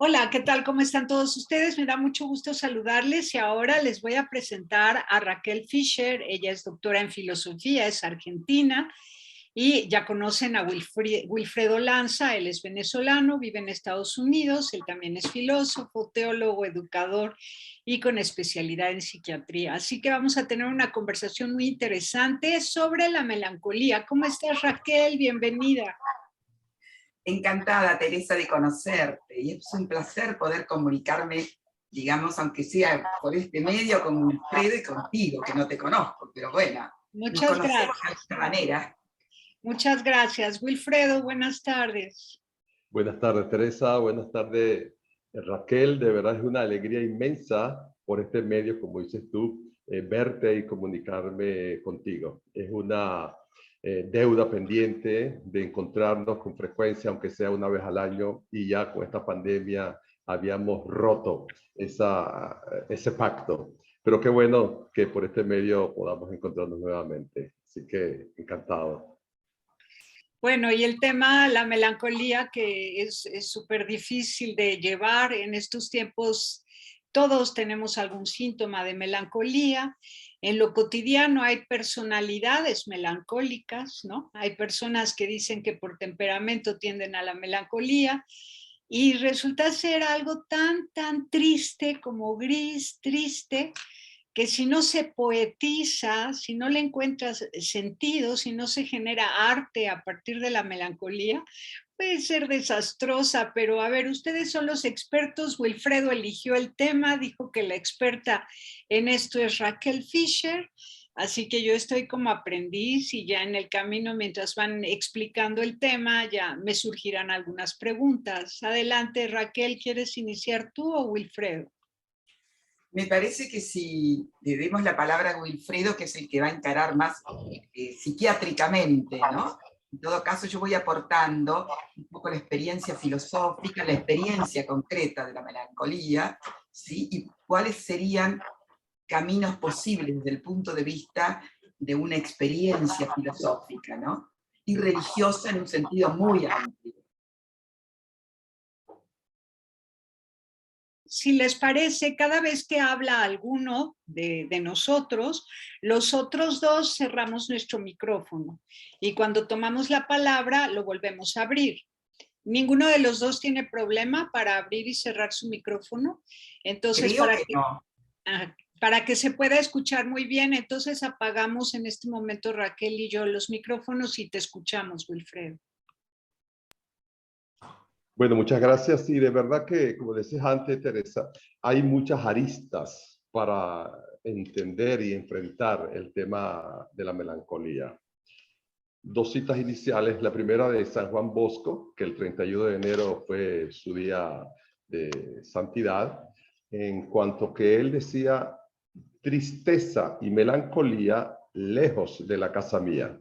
Hola, ¿qué tal? ¿Cómo están todos ustedes? Me da mucho gusto saludarles y ahora les voy a presentar a Raquel Fischer. Ella es doctora en filosofía, es argentina y ya conocen a Wilfredo Lanza. Él es venezolano, vive en Estados Unidos, él también es filósofo, teólogo, educador y con especialidad en psiquiatría. Así que vamos a tener una conversación muy interesante sobre la melancolía. ¿Cómo estás, Raquel? Bienvenida. Encantada, Teresa, de conocerte. Y es un placer poder comunicarme, digamos, aunque sea por este medio, con Wilfredo y contigo, que no te conozco, pero bueno, nos Muchas conocemos de gracias. esta manera. Muchas gracias. Wilfredo, buenas tardes. Buenas tardes, Teresa. Buenas tardes, Raquel. De verdad es una alegría inmensa por este medio, como dices tú, verte y comunicarme contigo. Es una deuda pendiente de encontrarnos con frecuencia, aunque sea una vez al año, y ya con esta pandemia habíamos roto ese pacto. Pero qué bueno que por este medio podamos encontrarnos nuevamente. Así que encantado. Bueno, y el tema, la melancolía, que es súper difícil de llevar en estos tiempos. Todos tenemos algún síntoma de melancolía. En lo cotidiano hay personalidades melancólicas, ¿no? Hay personas que dicen que por temperamento tienden a la melancolía y resulta ser algo tan triste como gris, triste, que si no se poetiza, si no le encuentras sentido, si no se genera arte a partir de la melancolía, puede ser desastrosa. Pero a ver, ustedes son los expertos. Wilfredo eligió el tema, dijo que la experta en esto es Raquel Fischer, así que yo estoy como aprendiz y ya en el camino, mientras van explicando el tema, ya me surgirán algunas preguntas. Adelante, Raquel, ¿quieres iniciar tú o Wilfredo? Me parece que si le demos la palabra a Wilfredo, que es el que va a encarar más psiquiátricamente, ¿no? En todo caso, yo voy aportando un poco la experiencia filosófica, la experiencia concreta de la melancolía, ¿sí? Y cuáles serían caminos posibles desde el punto de vista de una experiencia filosófica, ¿no? Y religiosa en un sentido muy amplio. Si les parece, cada vez que habla alguno de nosotros, los otros dos cerramos nuestro micrófono y cuando tomamos la palabra lo volvemos a abrir. Ninguno de los dos tiene problema para abrir y cerrar su micrófono. Entonces, Creo que no. para que se pueda escuchar muy bien, entonces apagamos en este momento Raquel y yo los micrófonos y te escuchamos, Wilfredo. Bueno, muchas gracias. Y de verdad que, como decías antes, Teresa, hay muchas aristas para entender y enfrentar el tema de la melancolía. Dos citas iniciales. La primera de San Juan Bosco, que el 31 de enero fue su día de santidad, en cuanto que él decía: tristeza y melancolía lejos de la casa mía.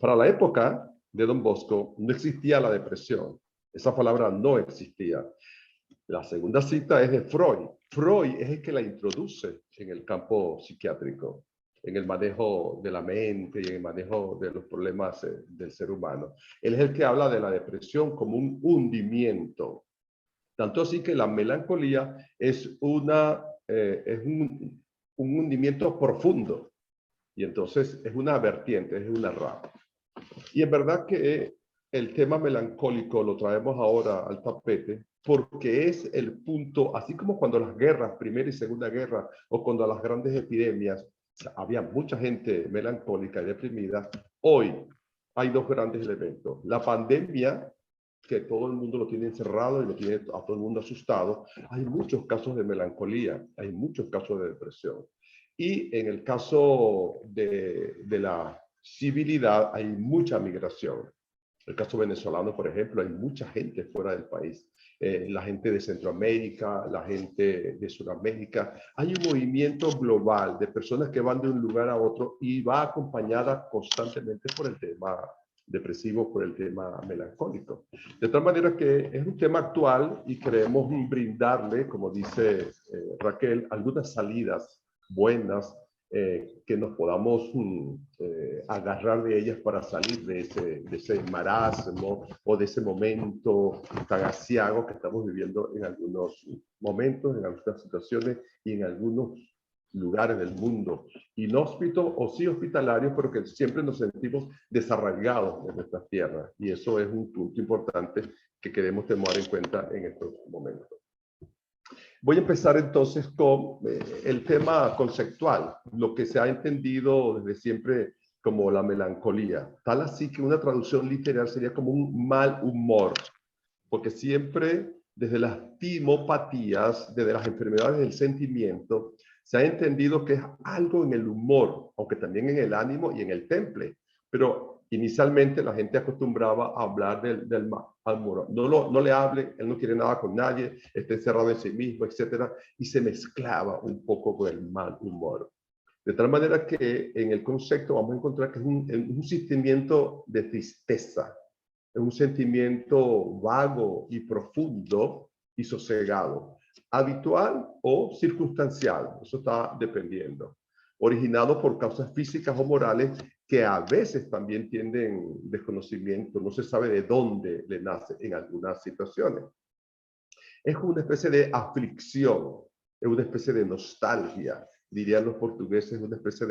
Para la época de Don Bosco no existía la depresión. Esa palabra no existía. La segunda cita es de Freud. Freud es el que la introduce en el campo psiquiátrico, en el manejo de la mente y en el manejo de los problemas del ser humano. Él es el que habla de la depresión como un hundimiento. Tanto así que la melancolía es un hundimiento profundo. Y entonces es una vertiente, es una rama. Y en verdad que el tema melancólico lo traemos ahora al tapete porque es el punto, así como cuando las guerras, Primera y Segunda Guerra, o cuando las grandes epidemias, había mucha gente melancólica y deprimida. Hoy hay dos grandes elementos. La pandemia, que todo el mundo lo tiene encerrado y lo tiene a todo el mundo asustado. Hay muchos casos de melancolía, hay muchos casos de depresión. Y en el caso de la civilidad hay mucha migración. El caso venezolano, por ejemplo, hay mucha gente fuera del país. La gente de Centroamérica, la gente de Sudamérica. Hay un movimiento global de personas que van de un lugar a otro y va acompañada constantemente por el tema depresivo, por el tema melancólico. De tal manera que es un tema actual y queremos brindarle, como dice Raquel, algunas salidas buenas que nos podamos agarrar de ellas para salir de ese marasmo o de ese momento tan asiago que estamos viviendo en algunos momentos, en algunas situaciones y en algunos lugares del mundo inhóspitos o sí hospitalarios, pero que siempre nos sentimos desarraigados de nuestras tierras. Y eso es un punto importante que queremos tomar en cuenta en estos momentos. Voy a empezar entonces con el tema conceptual, lo que se ha entendido desde siempre como la melancolía. Tal así que una traducción literal sería como un mal humor, porque siempre desde las timopatías, desde las enfermedades del sentimiento, se ha entendido que es algo en el humor, aunque también en el ánimo y en el temple. Pero inicialmente la gente acostumbraba a hablar del mal humor. No le hable, él no quiere nada con nadie, está encerrado en sí mismo, etc. Y se mezclaba un poco con el mal humor. De tal manera que en el concepto vamos a encontrar que es un sentimiento de tristeza, es un sentimiento vago y profundo y sosegado, habitual o circunstancial, eso está dependiendo, originado por causas físicas o morales que a veces también tienden desconocimiento, no se sabe de dónde le nace en algunas situaciones. Es una especie de aflicción, es una especie de nostalgia, dirían los portugueses, una especie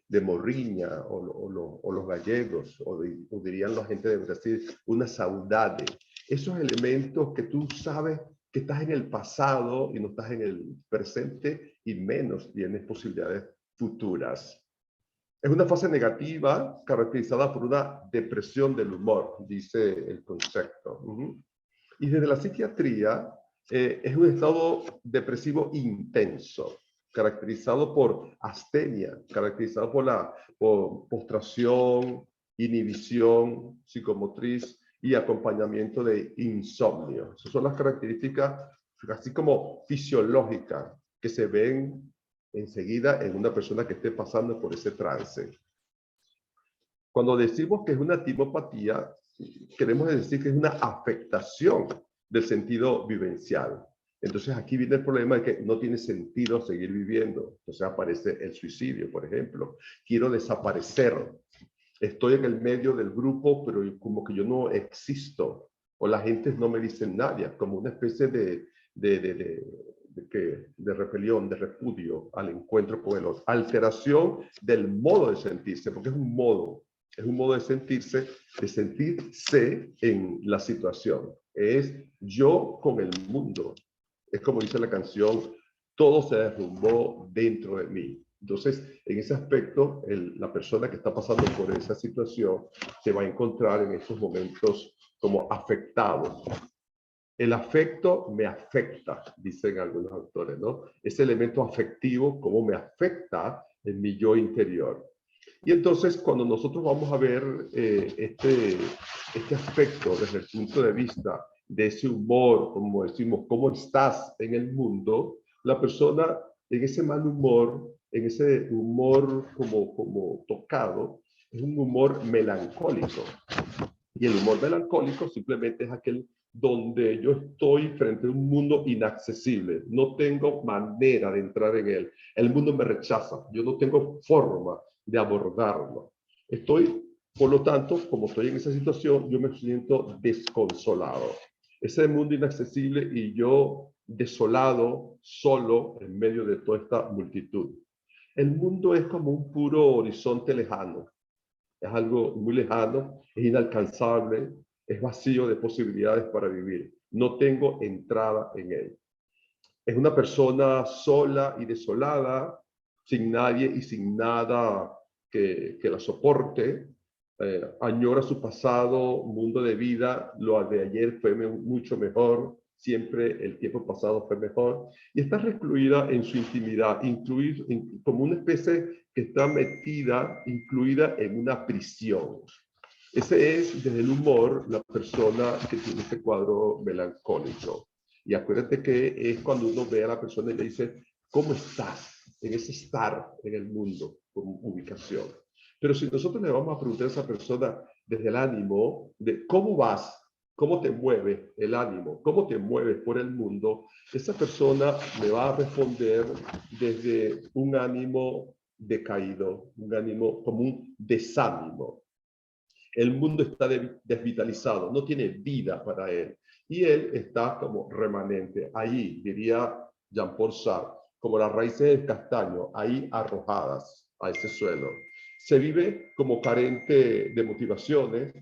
de morriña, o los gallegos, o dirían la gente de Brasil, una saudade. Esos elementos que tú sabes que estás en el pasado y no estás en el presente y menos tienes posibilidades futuras. Es una fase negativa caracterizada por una depresión del humor, dice el concepto. Y desde la psiquiatría, es un estado depresivo intenso, caracterizado por astenia, caracterizado por postración, inhibición psicomotriz y acompañamiento de insomnio. Esas son las características así como fisiológicas que se ven enseguida en una persona que esté pasando por ese trance. Cuando decimos que es una timopatía, queremos decir que es una afectación del sentido vivencial. Entonces aquí viene el problema de que no tiene sentido seguir viviendo. Entonces aparece el suicidio, por ejemplo. Quiero desaparecer. Estoy en el medio del grupo, pero como que yo no existo. O la gente no me dice nada, como una especie de rebelión, de repudio al encuentro con el otro. Alteración del modo de sentirse, porque es un modo de sentirse, de sentirse en la situación. Es yo con el mundo. Es como dice la canción, todo se derrumbó dentro de mí. Entonces, en ese aspecto, la persona que está pasando por esa situación se va a encontrar en estos momentos como afectado. El afecto me afecta, dicen algunos autores, ¿no? Ese elemento afectivo, cómo me afecta en mi yo interior. Y entonces, cuando nosotros vamos a ver este aspecto desde el punto de vista de ese humor, como decimos, cómo estás en el mundo, la persona en ese mal humor, en ese humor como tocado, es un humor melancólico. Y el humor melancólico simplemente es aquel donde yo estoy frente a un mundo inaccesible. No tengo manera de entrar en él. El mundo me rechaza. Yo no tengo forma de abordarlo. Por lo tanto, como estoy en esa situación, yo me siento desconsolado. Ese mundo inaccesible y yo desolado, solo, en medio de toda esta multitud. El mundo es como un puro horizonte lejano. Es algo muy lejano, es inalcanzable, es vacío de posibilidades para vivir. No tengo entrada en él. Es una persona sola y desolada, sin nadie y sin nada que la soporte. Añora su pasado, mundo de vida, lo de ayer fue mucho mejor, siempre el tiempo pasado fue mejor, y está recluida en su intimidad, como una especie que está metida, incluida en una prisión. Ese es, desde el humor, la persona que tiene este cuadro melancólico. Y acuérdate que es cuando uno ve a la persona y le dice, ¿cómo estás? En ese estar en el mundo, con ubicación. Pero si nosotros le vamos a preguntar a esa persona desde el ánimo, de cómo vas, cómo te mueve el ánimo, cómo te mueves por el mundo, esa persona me va a responder desde un ánimo decaído, un ánimo como un desánimo. El mundo está desvitalizado, no tiene vida para él. Y él está como remanente, ahí, diría Jean-Paul Sartre, como las raíces del castaño, ahí arrojadas a ese suelo. Se vive como carente de motivaciones.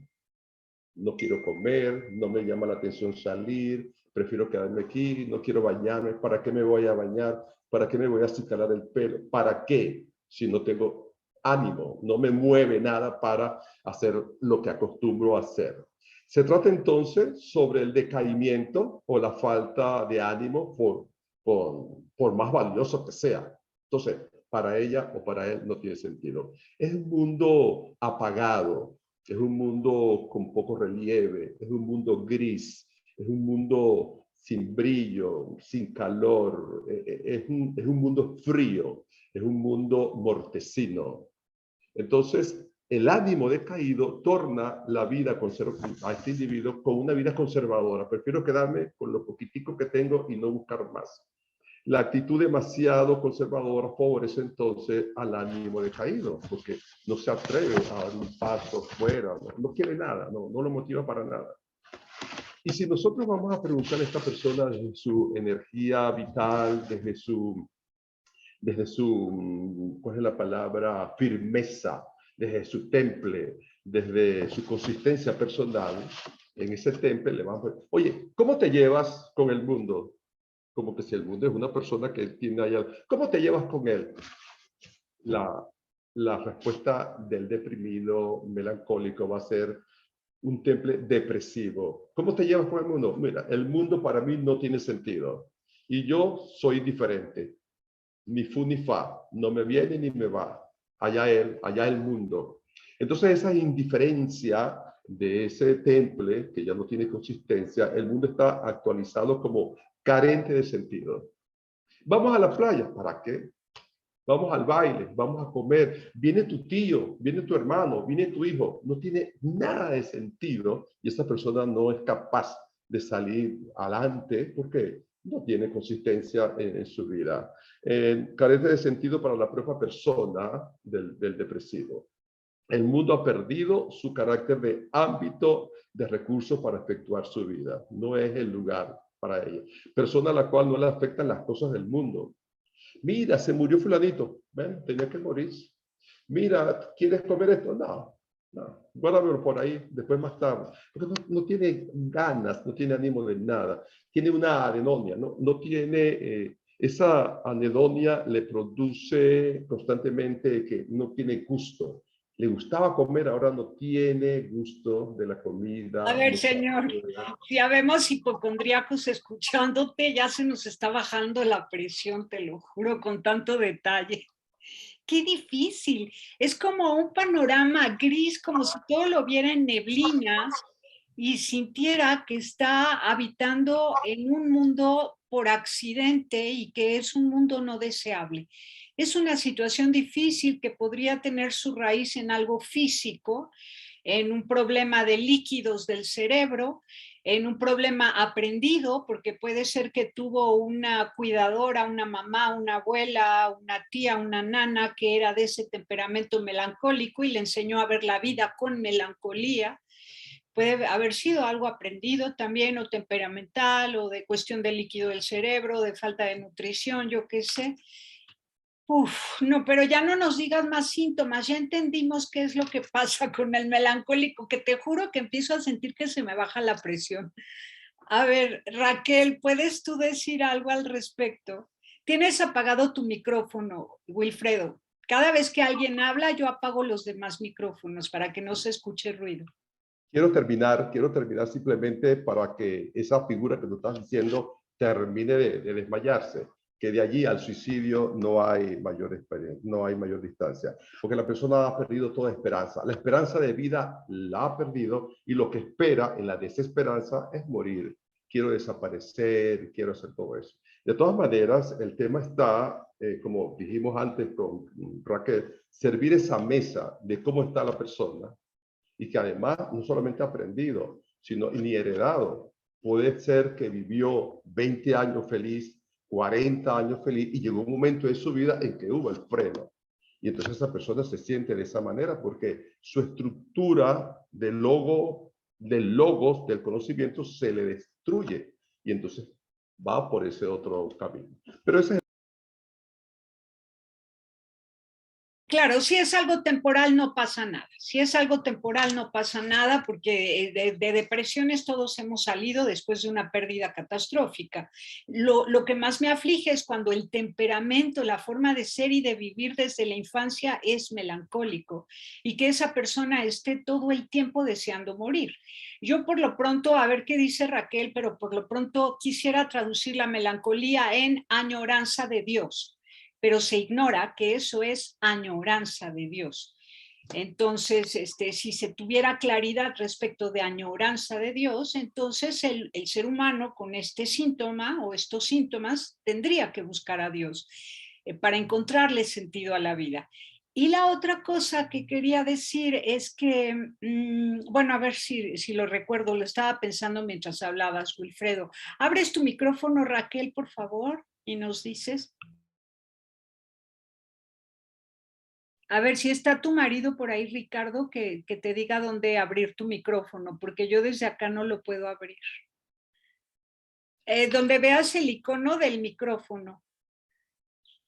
No quiero comer, no me llama la atención salir, prefiero quedarme aquí, no quiero bañarme. ¿Para qué me voy a bañar? ¿Para qué me voy a acicalar el pelo? ¿Para qué? Si no tengo ánimo, no me mueve nada para hacer lo que acostumbro a hacer. Se trata entonces sobre el decaimiento o la falta de ánimo por más valioso que sea. Entonces, para ella o para él no tiene sentido. Es un mundo apagado, es un mundo con poco relieve, es un mundo gris, es un mundo sin brillo, sin calor, es un mundo frío, es un mundo mortecino. Entonces, el ánimo decaído torna la vida a este individuo con una vida conservadora. Prefiero quedarme con lo poquitico que tengo y no buscar más. La actitud demasiado conservadora favorece entonces al ánimo decaído, porque no se atreve a dar un paso fuera, no quiere nada, no lo motiva para nada. Y si nosotros vamos a preguntar a esta persona desde su energía vital, desde su, ¿cuál es la palabra? Firmeza, desde su temple, desde su consistencia personal, en ese temple le vamos a decir, oye, ¿cómo te llevas con el mundo? Como que si el mundo es una persona que tiene allá. ¿Cómo te llevas con él? La respuesta del deprimido melancólico va a ser un temple depresivo. ¿Cómo te llevas con el mundo? Mira, el mundo para mí no tiene sentido. Y yo soy diferente. Ni fu ni fa. No me viene ni me va. Allá él, allá el mundo. Entonces esa indiferencia de ese temple, que ya no tiene consistencia, el mundo está actualizado como carente de sentido. Vamos a la playa, ¿para qué? Vamos al baile, vamos a comer, viene tu tío, viene tu hermano, viene tu hijo, no tiene nada de sentido y esta persona no es capaz de salir adelante porque no tiene consistencia en su vida. Carece de sentido para la propia persona del depresivo. El mundo ha perdido su carácter de ámbito de recursos para efectuar su vida. No es el lugar para ella. Persona a la cual no le afectan las cosas del mundo. Mira, se murió fulanito. Ven, tenía que morir. Mira, ¿quieres comer esto? No. Guárdamelo por ahí, después más tarde. Porque no tiene ganas, no tiene ánimo de nada. Tiene una anedonia, no tiene... esa anedonia le produce constantemente que no tiene gusto. Le gustaba comer, ahora no tiene gusto de la A comida. ver, No señor, si habemos hipocondríacos escuchándote, ya se nos está bajando la presión, te lo juro, con tanto detalle. Qué difícil. Es como un panorama gris, como si todo lo viera en neblinas y sintiera que está habitando en un mundo por accidente y que es un mundo no deseable. Es una situación difícil que podría tener su raíz en algo físico, en un problema de líquidos del cerebro, en un problema aprendido, porque puede ser que tuvo una cuidadora, una mamá, una abuela, una tía, una nana que era de ese temperamento melancólico y le enseñó a ver la vida con melancolía. Puede haber sido algo aprendido también, o temperamental, o de cuestión de líquido del cerebro, de falta de nutrición, yo qué sé. No, pero ya no nos digas más síntomas, ya entendimos qué es lo que pasa con el melancólico, que te juro que empiezo a sentir que se me baja la presión. A ver, Raquel, ¿puedes tú decir algo al respecto? Tienes apagado tu micrófono, Wilfredo. Cada vez que alguien habla, yo apago los demás micrófonos para que no se escuche ruido. Quiero terminar simplemente para que esa figura que tú estás diciendo termine de desmayarse, que de allí al suicidio no hay mayor experiencia, no hay mayor distancia, porque la persona ha perdido toda esperanza. La esperanza de vida la ha perdido y lo que espera en la desesperanza es morir. Quiero desaparecer, quiero hacer todo eso. De todas maneras, el tema está, como dijimos antes con Raquel, servir esa mesa de cómo está la persona, y que además no solamente ha aprendido, sino ni heredado. Puede ser que vivió 20 años feliz, 40 años feliz, y llegó un momento de su vida en que hubo el freno. Y entonces esa persona se siente de esa manera porque su estructura del logos, del conocimiento, se le destruye. Y entonces va por ese otro camino. Pero ese es... Claro, si es algo temporal no pasa nada. Si es algo temporal no pasa nada porque de depresiones todos hemos salido después de una pérdida catastrófica. Lo que más me aflige es cuando el temperamento, la forma de ser y de vivir desde la infancia es melancólico y que esa persona esté todo el tiempo deseando morir. Yo por lo pronto, a ver qué dice Raquel, pero por lo pronto quisiera traducir la melancolía en añoranza de Dios, pero se ignora que eso es añoranza de Dios. Entonces, si se tuviera claridad respecto de añoranza de Dios, entonces el ser humano con este síntoma o estos síntomas tendría que buscar a Dios para encontrarle sentido a la vida. Y la otra cosa que quería decir es que, bueno, a ver si lo recuerdo, lo estaba pensando mientras hablabas, Wilfredo. ¿Abres tu micrófono, Raquel, por favor? Y nos dices... A ver si está tu marido por ahí, Ricardo, que te diga dónde abrir tu micrófono, porque yo desde acá no lo puedo abrir. Donde veas el icono del micrófono.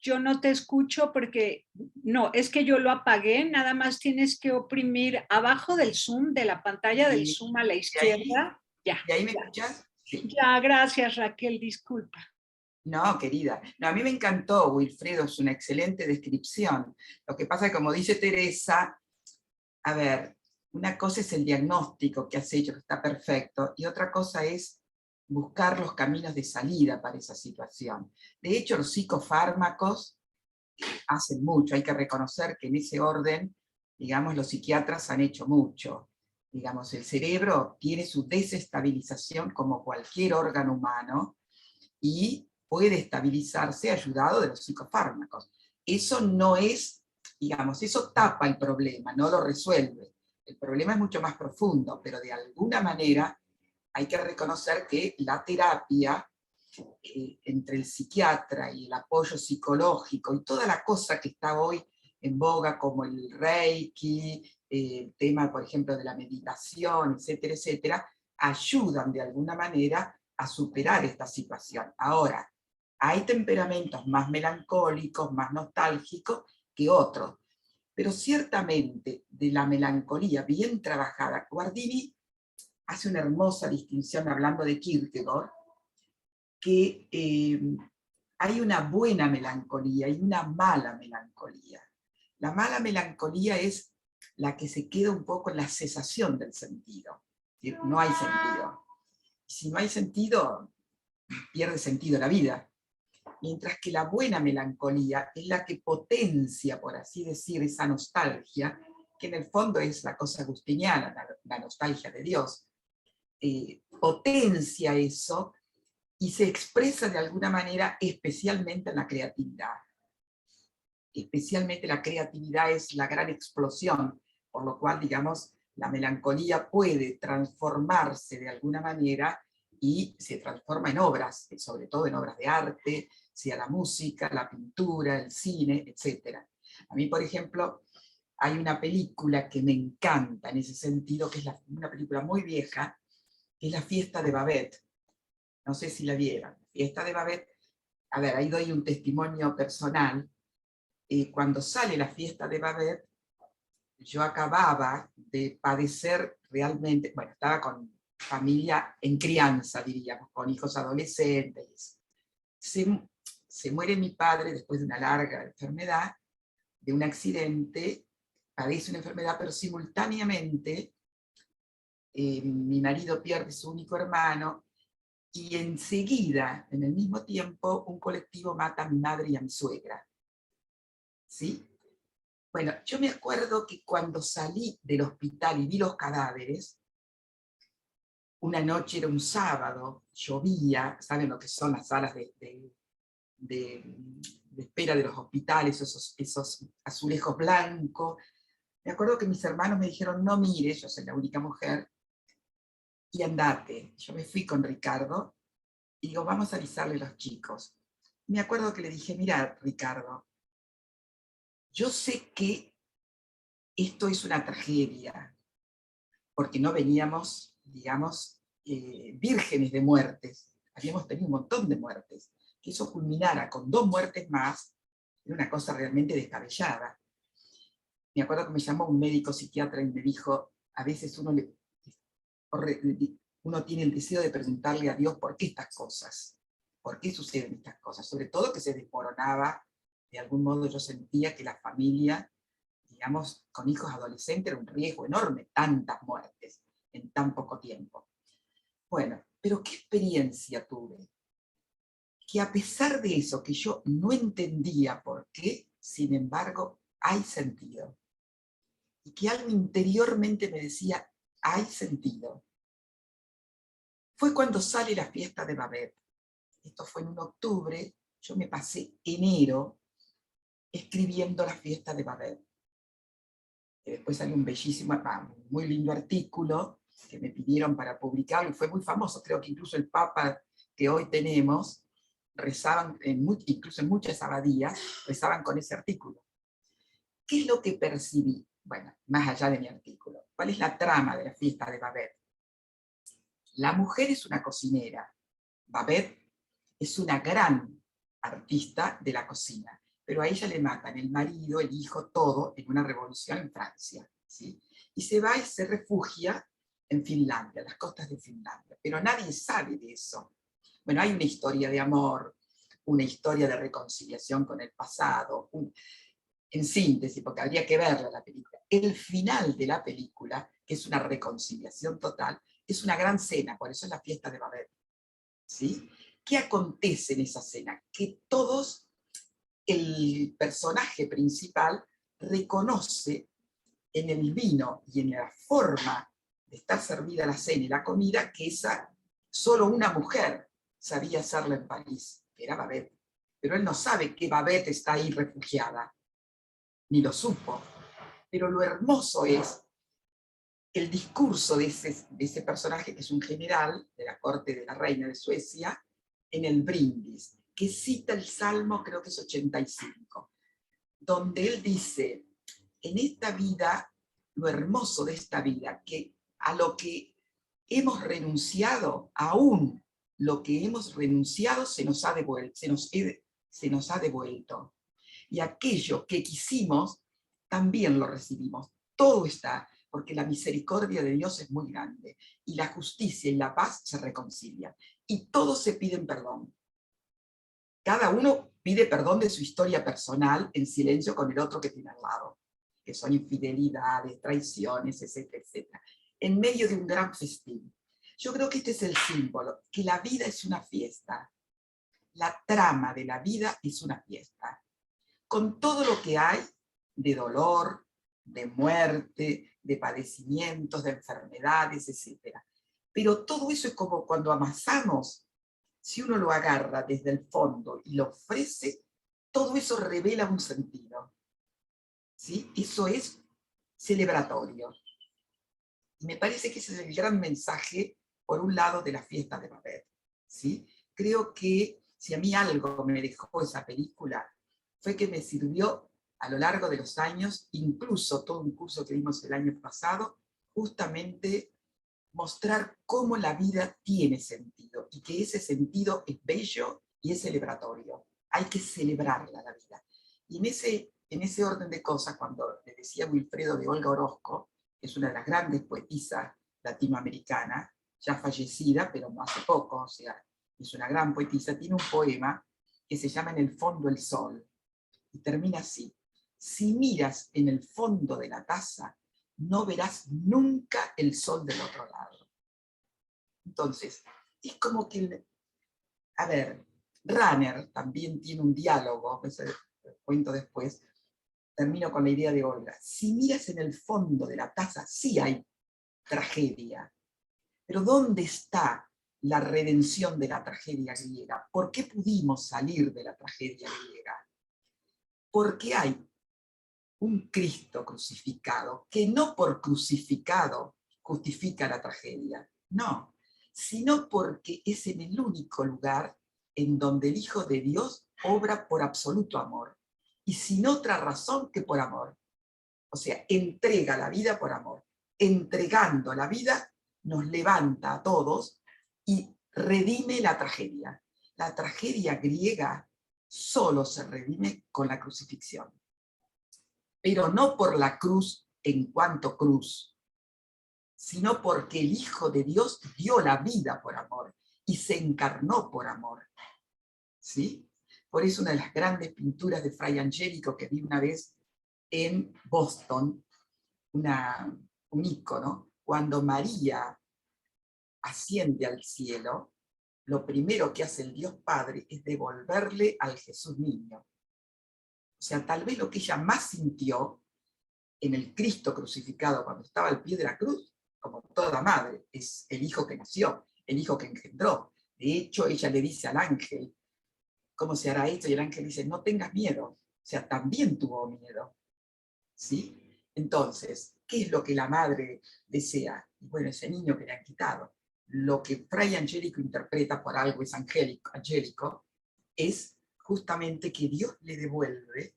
Yo no te escucho porque, no, es que yo lo apagué, nada más tienes que oprimir abajo del Zoom, de la pantalla del Zoom a la izquierda. Ya. ¿Y ahí me escuchas? Sí. Ya, gracias Raquel, disculpa. No, querida. No, a mí me encantó, Wilfredo, es una excelente descripción. Lo que pasa es que, como dice Teresa, a ver, una cosa es el diagnóstico que has hecho, que está perfecto, y otra cosa es buscar los caminos de salida para esa situación. De hecho, los psicofármacos hacen mucho, hay que reconocer que en ese orden, digamos, los psiquiatras han hecho mucho. Digamos, el cerebro tiene su desestabilización como cualquier órgano humano, y puede estabilizarse ayudado de los psicofármacos. Eso no es, digamos, eso tapa el problema, no lo resuelve. El problema es mucho más profundo, pero de alguna manera hay que reconocer que la terapia, entre el psiquiatra y el apoyo psicológico y toda la cosa que está hoy en boga, como el Reiki, el tema, por ejemplo, de la meditación, etcétera, etcétera, ayudan de alguna manera a superar esta situación. Ahora, hay temperamentos más melancólicos, más nostálgicos que otros, pero ciertamente de la melancolía bien trabajada, Guardini hace una hermosa distinción hablando de Kierkegaard, que hay una buena melancolía y una mala melancolía. La mala melancolía es la que se queda un poco en la cesación del sentido, es decir, no hay sentido. Si no hay sentido, pierde sentido la vida. Mientras que la buena melancolía es la que potencia, por así decir, esa nostalgia, que en el fondo es la cosa agustiniana, la nostalgia de Dios. Potencia eso y se expresa de alguna manera especialmente en la creatividad. Especialmente la creatividad es la gran explosión, por lo cual, digamos, la melancolía puede transformarse de alguna manera y se transforma en obras, sobre todo en obras de arte, sea la música, la pintura, el cine, etc. A mí, por ejemplo, hay una película que me encanta en ese sentido, que es una película muy vieja, que es La fiesta de Babette. No sé si la vieron. Fiesta de Babette, a ver, ahí doy un testimonio personal. Cuando sale La fiesta de Babette, yo acababa de padecer realmente, bueno, estaba con familia en crianza, diríamos, con hijos adolescentes. Se muere mi padre después de una larga enfermedad, de un accidente, padece una enfermedad, pero simultáneamente mi marido pierde su único hermano, y enseguida, en el mismo tiempo, un colectivo mata a mi madre y a mi suegra. ¿Sí? Bueno, yo me acuerdo que cuando salí del hospital y vi los cadáveres, una noche, era un sábado, llovía, ¿saben lo que son las salas de espera de los hospitales, esos azulejos blancos? Me acuerdo que mis hermanos me dijeron, no mires, yo soy la única mujer, y andate. Yo me fui con Ricardo, y digo, vamos a avisarle a los chicos. Me acuerdo que le dije, mira, Ricardo, yo sé que esto es una tragedia, porque no veníamos, digamos, vírgenes de muertes, habíamos tenido un montón de muertes, que eso culminara con 2 muertes más, era una cosa realmente descabellada. Me acuerdo que me llamó un médico psiquiatra y me dijo, a veces uno tiene el deseo de preguntarle a Dios por qué estas cosas, por qué suceden estas cosas, sobre todo que se desmoronaba, de algún modo yo sentía que la familia, digamos, con hijos adolescentes era un riesgo enorme, tantas muertes en tan poco tiempo. Bueno, pero qué experiencia tuve, que a pesar de eso, que yo no entendía por qué, sin embargo, hay sentido. Y que algo interiormente me decía, hay sentido. Fue cuando sale la fiesta de Babette. Esto fue en un octubre, yo me pasé enero escribiendo la fiesta de Babette. Después salió un bellísimo, muy lindo artículo que me pidieron para publicarlo, y fue muy famoso. Creo que incluso el Papa que hoy tenemos, rezaban, incluso en muchas abadías, rezaban con ese artículo. ¿Qué es lo que percibí? Bueno, más allá de mi artículo. ¿Cuál es la trama de la fiesta de Babette? La mujer es una cocinera. Babette es una gran artista de la cocina, pero a ella le matan el marido, el hijo, todo en una revolución en Francia, ¿sí? Y se va y se refugia en Finlandia, en las costas de Finlandia, pero nadie sabe de eso. Bueno, hay una historia de amor, una historia de reconciliación con el pasado, en síntesis, porque habría que verla la película. El final de la película, que es una reconciliación total, es una gran cena, por eso es la fiesta de Babette, ¿sí? ¿Qué acontece en esa cena? Que todos, el personaje principal reconoce en el vino y en la forma de estar servida la cena y la comida que solo una mujer sabía hacerla en París, que era Babette. Pero él no sabe que Babette está ahí refugiada, ni lo supo. Pero lo hermoso es el discurso de ese personaje, que es un general de la corte de la reina de Suecia, en el brindis, que cita el Salmo, creo que es 85, donde él dice, en esta vida, lo hermoso de esta vida, que a lo que hemos renunciado, aún lo que hemos renunciado se nos ha devuelto. Y aquello que quisimos, también lo recibimos. Todo está, porque la misericordia de Dios es muy grande, y la justicia y la paz se reconcilian, y todos se piden perdón. Cada uno pide perdón de su historia personal en silencio con el otro que tiene al lado, que son infidelidades, traiciones, etcétera, etcétera, en medio de un gran festín. Yo creo que este es el símbolo, que la vida es una fiesta. La trama de la vida es una fiesta, con todo lo que hay de dolor, de muerte, de padecimientos, de enfermedades, etc. Pero todo eso es como cuando amasamos, si uno lo agarra desde el fondo y lo ofrece, todo eso revela un sentido, ¿sí? Eso es celebratorio. Y me parece que ese es el gran mensaje, por un lado, de la fiesta de Babette, ¿sí? Creo que si a mí algo me dejó esa película, fue que me sirvió a lo largo de los años, incluso todo un curso que dimos el año pasado, justamente mostrar cómo la vida tiene sentido, y que ese sentido es bello y es celebratorio. Hay que celebrarla, la vida. Y en ese orden de cosas, cuando le decía Wilfredo de Olga Orozco, que es una de las grandes poetisas latinoamericanas, ya fallecida, pero no hace poco, o sea, es una gran poetisa, tiene un poema que se llama En el fondo el sol, y termina así: si miras en el fondo de la taza, no verás nunca el sol del otro lado. Entonces, es como que, a ver, Runner también tiene un diálogo, que se cuento después, termino con la idea de Olga. Si miras en el fondo de la taza, sí hay tragedia, pero ¿dónde está la redención de la tragedia griega? ¿Por qué pudimos salir de la tragedia griega? Porque hay un Cristo crucificado, que no por crucificado justifica la tragedia, no, sino porque es en el único lugar en donde el Hijo de Dios obra por absoluto amor. y sin otra razón que por amor. O sea, entrega la vida por amor. Entregando la vida nos levanta a todos y redime la tragedia. La tragedia griega solo se redime con la crucifixión. Pero no por la cruz en cuanto cruz, sino porque el Hijo de Dios dio la vida por amor y se encarnó por amor. ¿Sí? Por eso una de las grandes pinturas de Fray Angelico que vi una vez en Boston, un ícono, cuando María asciende al cielo, lo primero que hace el Dios Padre es devolverle al Jesús niño. O sea, tal vez lo que ella más sintió en el Cristo crucificado cuando estaba al pie de la cruz, como toda madre, es el hijo que nació, el hijo que engendró. De hecho, ella le dice al ángel, ¿cómo se hará esto? Y el ángel dice, no tengas miedo. O sea, también tuvo miedo. ¿Sí? Entonces, ¿qué es lo que la madre desea? Y bueno, ese niño que le han quitado. Lo que Fray Angelico interpreta, por algo es angélico, es justamente que Dios le devuelve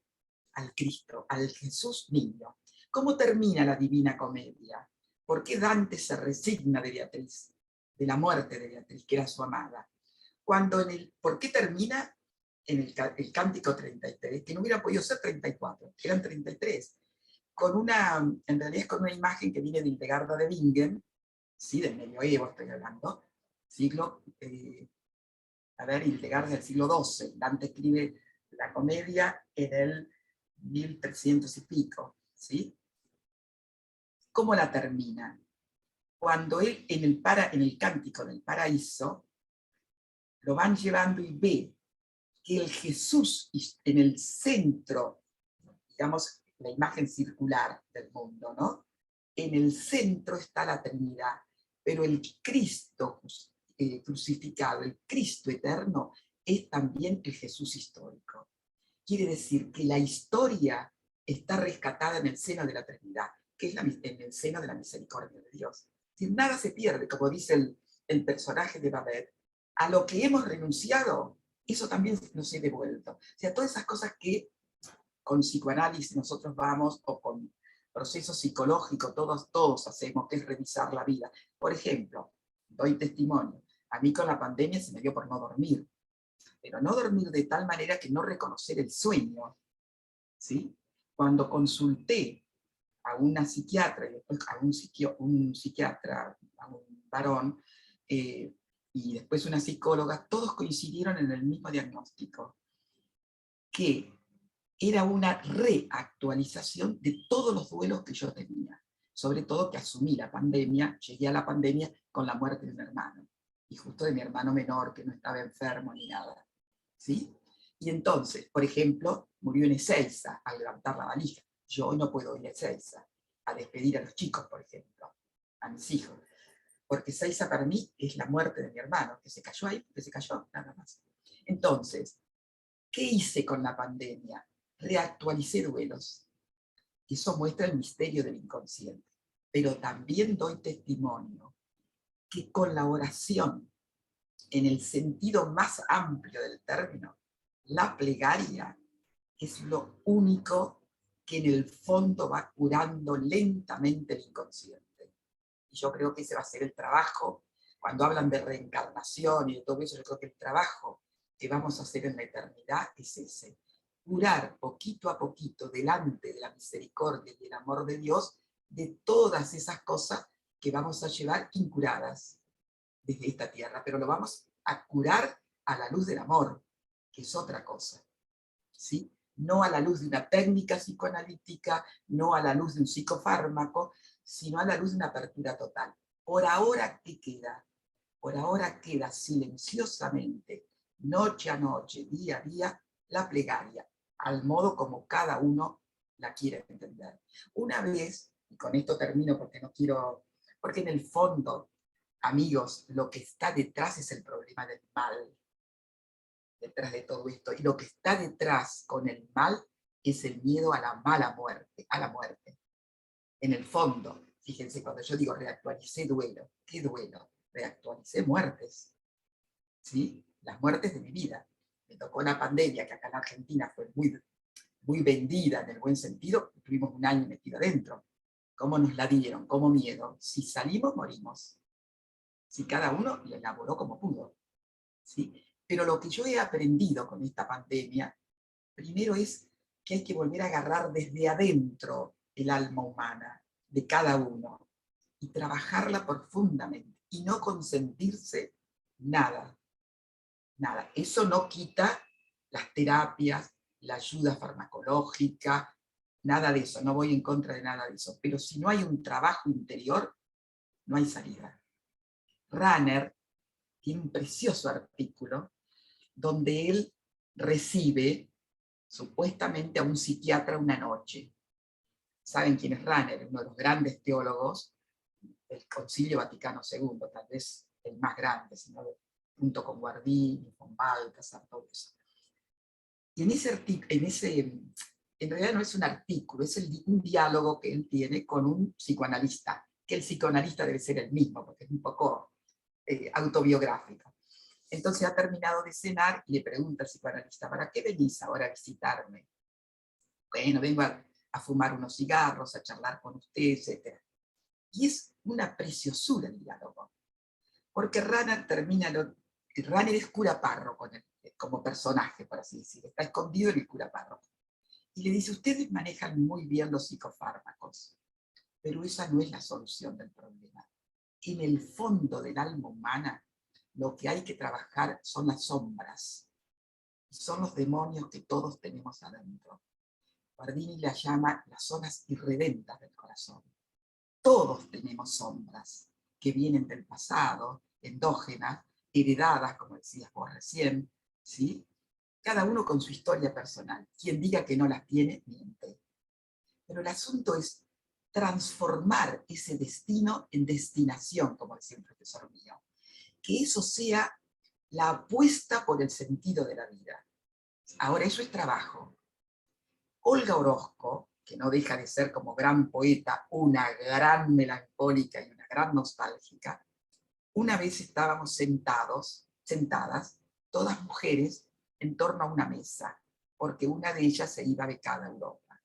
al Cristo, al Jesús niño. ¿Cómo termina la Divina Comedia? ¿Por qué Dante se resigna de Beatriz, de la muerte de Beatriz, que era su amada? ¿Por qué termina en el Cántico 33, que no hubiera podido ser 34, eran 33? En realidad es con una imagen que viene de Hildegarda de Bingen, ¿sí? Del medioevo estoy hablando, Hildegarda del siglo XII. Dante escribe la comedia en el 1300 y pico, ¿sí? ¿Cómo la termina? Cuando él en el Cántico del Paraíso lo van llevando y ve que el Jesús en el centro, digamos, la imagen circular del mundo, ¿no? En el centro está la Trinidad, pero el Cristo crucificado, el Cristo eterno, es también el Jesús histórico. Quiere decir que la historia está rescatada en el seno de la Trinidad, que es en el seno de la misericordia de Dios. Si nada se pierde, como dice el personaje de Babette, a lo que hemos renunciado, eso también nos he devuelto. O sea, todas esas cosas que con psicoanálisis nosotros vamos, o con procesos psicológicos, todos hacemos, que es revisar la vida. Por ejemplo, doy testimonio, a mí con la pandemia se me dio por no dormir, pero no dormir de tal manera que no reconocer el sueño, ¿sí? Cuando consulté a una psiquiatra, y después a un psiquiatra, a un varón, y después una psicóloga, todos coincidieron en el mismo diagnóstico, que era una reactualización de todos los duelos que yo tenía. Sobre todo que asumí la pandemia, llegué a la pandemia con la muerte de mi hermano, y justo de mi hermano menor, que no estaba enfermo ni nada. ¿Sí? Y entonces, por ejemplo, murió en Ezeiza al levantar la valija. Yo hoy no puedo ir a Ezeiza a despedir a los chicos, por ejemplo, a mis hijos. Porque Ezeiza para mí es la muerte de mi hermano, que se cayó ahí, que se cayó, nada más. Entonces, ¿qué hice con la pandemia? Reactualicé duelos. Eso muestra el misterio del inconsciente. Pero también doy testimonio que con la oración, en el sentido más amplio del término, la plegaria es lo único que en el fondo va curando lentamente el inconsciente. Y yo creo que ese va a ser el trabajo. Cuando hablan de reencarnación y de todo eso, yo creo que el trabajo que vamos a hacer en la eternidad es ese. Curar poquito a poquito, delante de la misericordia y el amor de Dios, de todas esas cosas que vamos a llevar incuradas desde esta tierra, pero lo vamos a curar a la luz del amor, que es otra cosa, ¿sí? No a la luz de una técnica psicoanalítica, no a la luz de un psicofármaco, sino a la luz de una apertura total. Por ahora, ¿qué queda? Por ahora queda silenciosamente, noche a noche, día a día, la plegaria, al modo como cada uno la quiere entender. Una vez, y con esto termino porque no quiero, porque en el fondo, amigos, lo que está detrás es el problema del mal, detrás de todo esto, y lo que está detrás con el mal es el miedo a la mala muerte, a la muerte. En el fondo, fíjense, cuando yo digo reactualicé duelo, ¿qué duelo? Reactualicé muertes, ¿sí? Las muertes de mi vida. Me tocó la pandemia, que acá en Argentina fue muy muy vendida en el buen sentido, estuvimos un año metido adentro. ¿Cómo nos la dieron? ¿Cómo miedo? Si salimos, morimos. Si cada uno la elaboró como pudo. ¿Sí? Pero lo que yo he aprendido con esta pandemia, primero es que hay que volver a agarrar desde adentro el alma humana de cada uno y trabajarla profundamente y no consentirse nada. Nada. Eso no quita las terapias, la ayuda farmacológica, nada de eso, no voy en contra de nada de eso. Pero si no hay un trabajo interior, no hay salida. Runner tiene un precioso artículo donde él recibe supuestamente a un psiquiatra una noche. ¿Saben quién es Runner? Uno de los grandes teólogos del Concilio Vaticano II, tal vez el más grande, sino junto con Guardini, con Baltasar, todo eso. Y en realidad no es un artículo, es un diálogo que él tiene con un psicoanalista, que el psicoanalista debe ser el mismo, porque es un poco autobiográfico. Entonces ha terminado de cenar y le pregunta al psicoanalista, ¿para qué venís ahora a visitarme? Bueno, vengo a fumar unos cigarros, a charlar con usted, etc. Y es una preciosura el diálogo, porque Runner es cura párroco como personaje, por así decirlo, está escondido en el cura párroco. Y le dice, ustedes manejan muy bien los psicofármacos, pero esa no es la solución del problema. En el fondo del alma humana, lo que hay que trabajar son las sombras, son los demonios que todos tenemos adentro. Guardini la llama las zonas irredentas del corazón. Todos tenemos sombras que vienen del pasado, endógenas, heredadas, como decías vos recién, ¿sí? Cada uno con su historia personal. Quien diga que no las tiene, miente. Pero el asunto es transformar ese destino en destinación, como decía un profesor mío. Que eso sea la apuesta por el sentido de la vida. Ahora, eso es trabajo. Olga Orozco, que no deja de ser como gran poeta, una gran melancólica y una gran nostálgica, una vez estábamos sentadas, todas mujeres, en torno a una mesa, porque una de ellas se iba becada a Europa.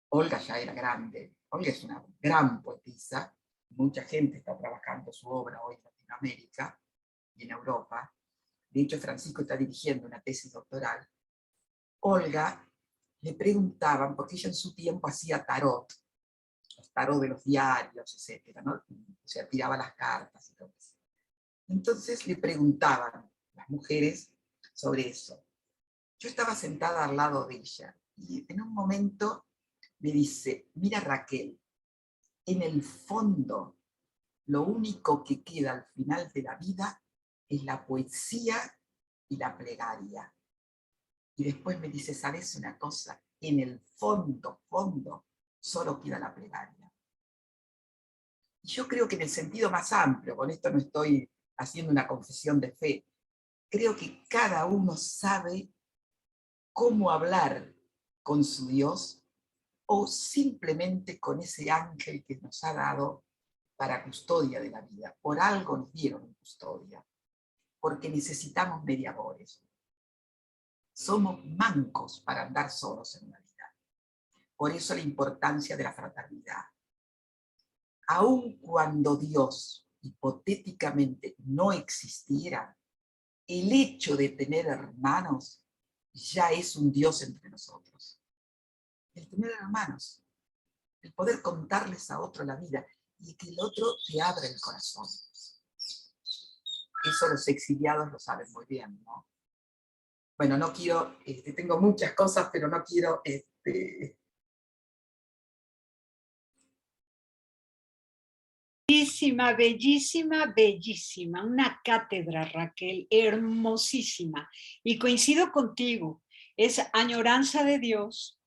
Olga ya era grande, Olga es una gran poetisa, mucha gente está trabajando su obra hoy en Latinoamérica y en Europa. De hecho, Francisco está dirigiendo una tesis doctoral. Olga le preguntaban, porque ella en su tiempo hacía tarot, los tarot de los diarios, etc., ¿no? O sea, tiraba las cartas y todo eso. Entonces le preguntaban las mujeres sobre eso. Yo estaba sentada al lado de ella, y en un momento me dice, mira Raquel, en el fondo, lo único que queda al final de la vida es la poesía y la plegaria. Y después me dice, ¿sabes una cosa? En el fondo, solo queda la plegaria. Y yo creo que en el sentido más amplio, con esto no estoy haciendo una confesión de fe, creo que cada uno sabe cómo hablar con su Dios o simplemente con ese ángel que nos ha dado para custodia de la vida. Por algo nos dieron custodia, porque necesitamos mediadores. Somos mancos para andar solos en la vida. Por eso la importancia de la fraternidad. Aun cuando Dios hipotéticamente no existiera, el hecho de tener hermanos ya es un Dios entre nosotros. El tener hermanos, el poder contarles a otro la vida y que el otro te abra el corazón. Eso los exiliados lo saben muy bien, ¿no? Bueno, no quiero, tengo muchas cosas, pero no quiero... Bellísima, bellísima, bellísima. Una cátedra, Raquel, hermosísima. Y coincido contigo, es añoranza de Dios,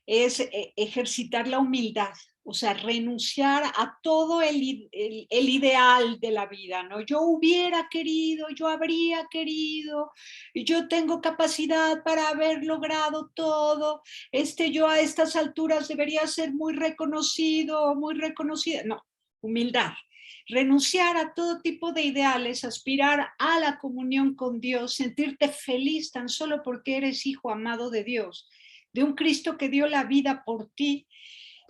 es ejercitar la humildad, o sea, renunciar a todo el ideal de la vida, ¿no? Yo hubiera querido, yo habría querido, yo tengo capacidad para haber logrado todo, yo a estas alturas debería ser muy reconocido, muy reconocida. No, humildad. Renunciar a todo tipo de ideales, aspirar a la comunión con Dios, sentirte feliz tan solo porque eres hijo amado de Dios. de un Cristo que dio la vida por ti.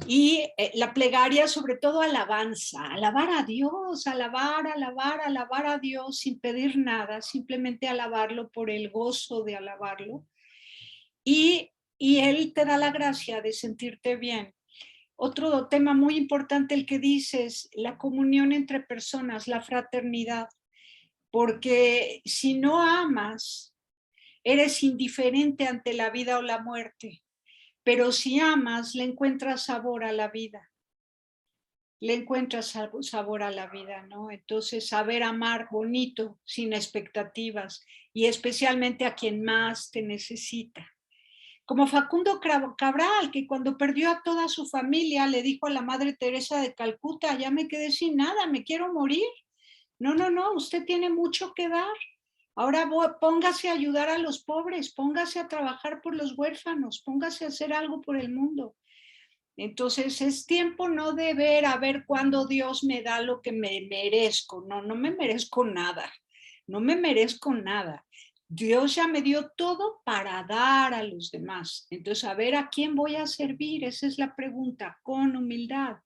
Y la plegaria, sobre todo alabanza, alabar a Dios, alabar a Dios sin pedir nada, simplemente alabarlo por el gozo de alabarlo. Y Él te da la gracia de sentirte bien. Otro tema muy importante, el que dices, la comunión entre personas, la fraternidad, porque si no amas, eres indiferente ante la vida o la muerte, pero si amas, le encuentras sabor a la vida. Le encuentras sabor a la vida, ¿no? Entonces, saber amar bonito, sin expectativas, y especialmente a quien más te necesita. Como Facundo Cabral, que cuando perdió a toda su familia le dijo a la Madre Teresa de Calcuta, ya me quedé sin nada, me quiero morir. No, usted tiene mucho que dar. Ahora póngase a ayudar a los pobres, póngase a trabajar por los huérfanos, póngase a hacer algo por el mundo. Entonces es tiempo no de ver a ver cuándo Dios me da lo que me merezco. No me merezco nada. No me merezco nada. Dios ya me dio todo para dar a los demás. Entonces, a ver a quién voy a servir. Esa es la pregunta, con humildad.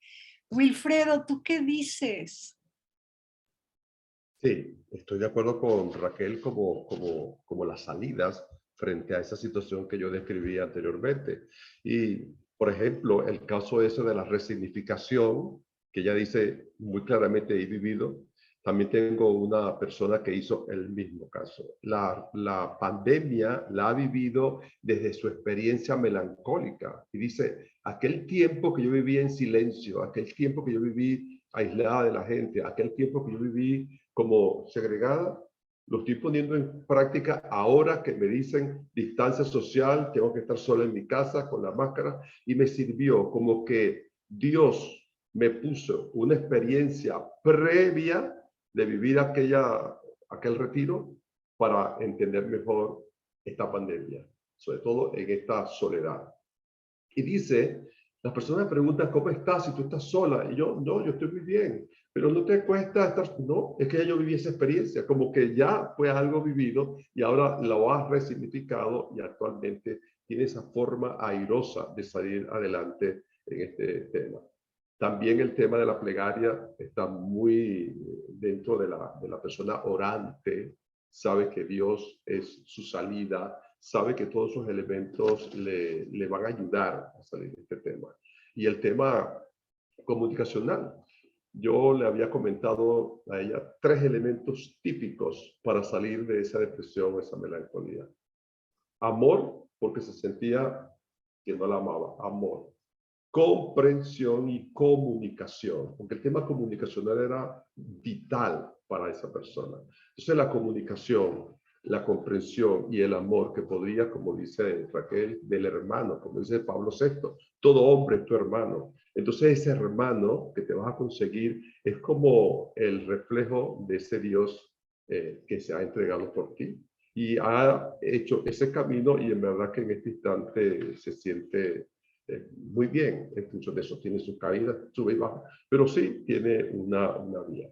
Wilfredo, ¿tú qué dices? Sí, estoy de acuerdo con Raquel como las salidas frente a esa situación que yo describí anteriormente. Y, por ejemplo, el caso ese de la resignificación, que ella dice muy claramente, he vivido. También tengo una persona que hizo el mismo caso. La pandemia la ha vivido desde su experiencia melancólica. Y dice, aquel tiempo que yo viví en silencio, aquel tiempo que yo viví aislada de la gente, aquel tiempo que yo viví como segregada, lo estoy poniendo en práctica ahora que me dicen distancia social, tengo que estar sola en mi casa con la máscara, y me sirvió como que Dios me puso una experiencia previa de vivir aquel retiro para entender mejor esta pandemia, sobre todo en esta soledad. Y dice, las personas me preguntan, ¿cómo estás? Si tú estás sola. Y yo, no, yo estoy muy bien. Pero no te cuesta estar, no, es que ya yo viví esa experiencia, como que ya fue algo vivido y ahora lo has resignificado y actualmente tiene esa forma airosa de salir adelante en este tema. También el tema de la plegaria está muy dentro de la persona orante, sabe que Dios es su salida, sabe que todos esos elementos le van a ayudar a salir de este tema. Y el tema comunicacional. Yo le había comentado a ella 3 elementos típicos para salir de esa depresión, esa melancolía. Amor, porque se sentía que no la amaba, amor. Comprensión y comunicación, porque el tema comunicacional era vital para esa persona. Entonces la comunicación, la comprensión y el amor que podría, como dice Raquel, del hermano, como dice Pablo VI, todo hombre es tu hermano. Entonces ese hermano que te vas a conseguir es como el reflejo de ese Dios que se ha entregado por ti. Y ha hecho ese camino y en verdad que en este instante se siente muy bien en función de eso. Tiene sus caídas, sube y baja, pero sí tiene una vía.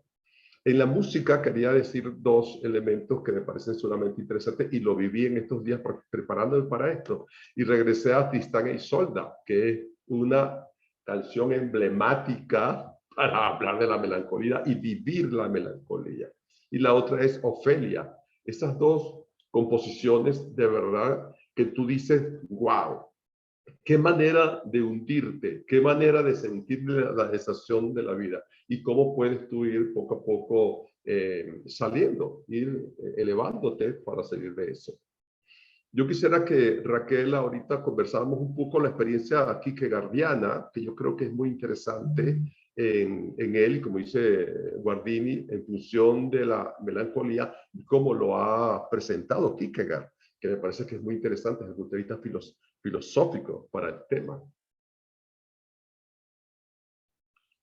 En la música quería decir 2 elementos que me parecen sumamente interesantes y lo viví en estos días preparándome para esto. Y regresé a Tristán e Isolda, que es una canción emblemática para hablar de la melancolía y vivir la melancolía. Y la otra es Ofelia. Esas 2 composiciones de verdad que tú dices, wow, qué manera de hundirte, qué manera de sentir la sensación de la vida y cómo puedes tú ir poco a poco saliendo, ir elevándote para salir de eso. Yo quisiera que Raquel ahorita conversáramos un poco la experiencia kierkegaardiana, que yo creo que es muy interesante en él, como dice Guardini, en función de la melancolía y cómo lo ha presentado Kierkegaard, que me parece que es muy interesante desde el punto de vista filosófico para el tema.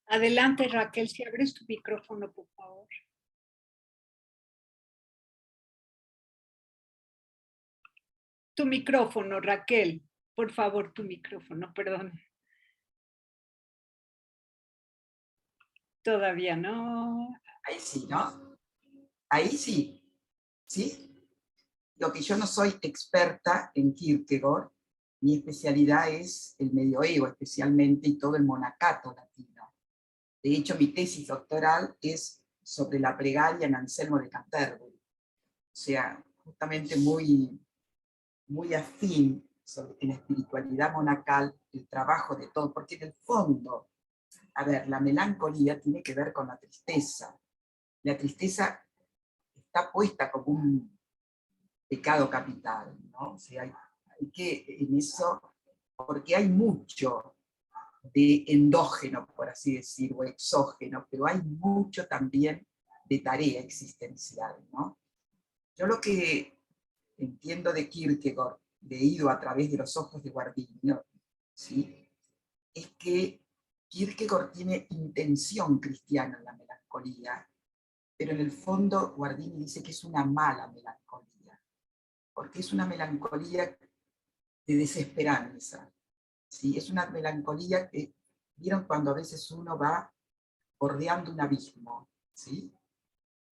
Adelante, Raquel, si abres tu micrófono, por favor. Tu micrófono, Raquel. Por favor, tu micrófono, perdón. Todavía no. Ahí sí, ¿no? Ahí sí. ¿Sí? Lo que yo no soy experta en Kierkegaard, Mi especialidad es el medioevo, especialmente, y todo el monacato latino. De hecho, mi tesis doctoral es sobre la plegaria en Anselmo de Canterbury. O sea, justamente muy, muy afín en la espiritualidad monacal, el trabajo de todo, porque en el fondo, a ver, la melancolía tiene que ver con la tristeza. La tristeza está puesta como un pecado capital, ¿no? O sea, hay que en eso, porque hay mucho de endógeno, por así decir, o exógeno, pero hay mucho también de tarea existencial, ¿no? Yo lo que entiendo de Kierkegaard, leído a través de los ojos de Guardini, ¿sí?, es que Kierkegaard tiene intención cristiana en la melancolía, pero en el fondo Guardini dice que es una mala melancolía, porque es una melancolía de desesperanza, ¿sí? Es una melancolía que, ¿vieron cuando a veces uno va bordeando un abismo? ¿Sí?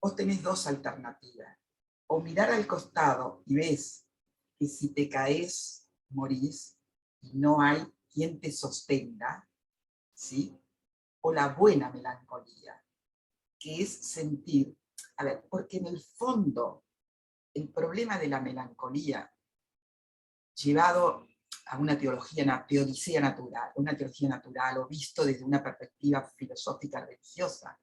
Vos tenés dos alternativas, o mirar al costado y ves que si te caes, morís, y no hay quien te sostenga, ¿sí? O la buena melancolía, que es sentir, a ver, porque en el fondo, el problema de la melancolía, llevado a una teodicea natural, una teología natural, o visto desde una perspectiva filosófica religiosa,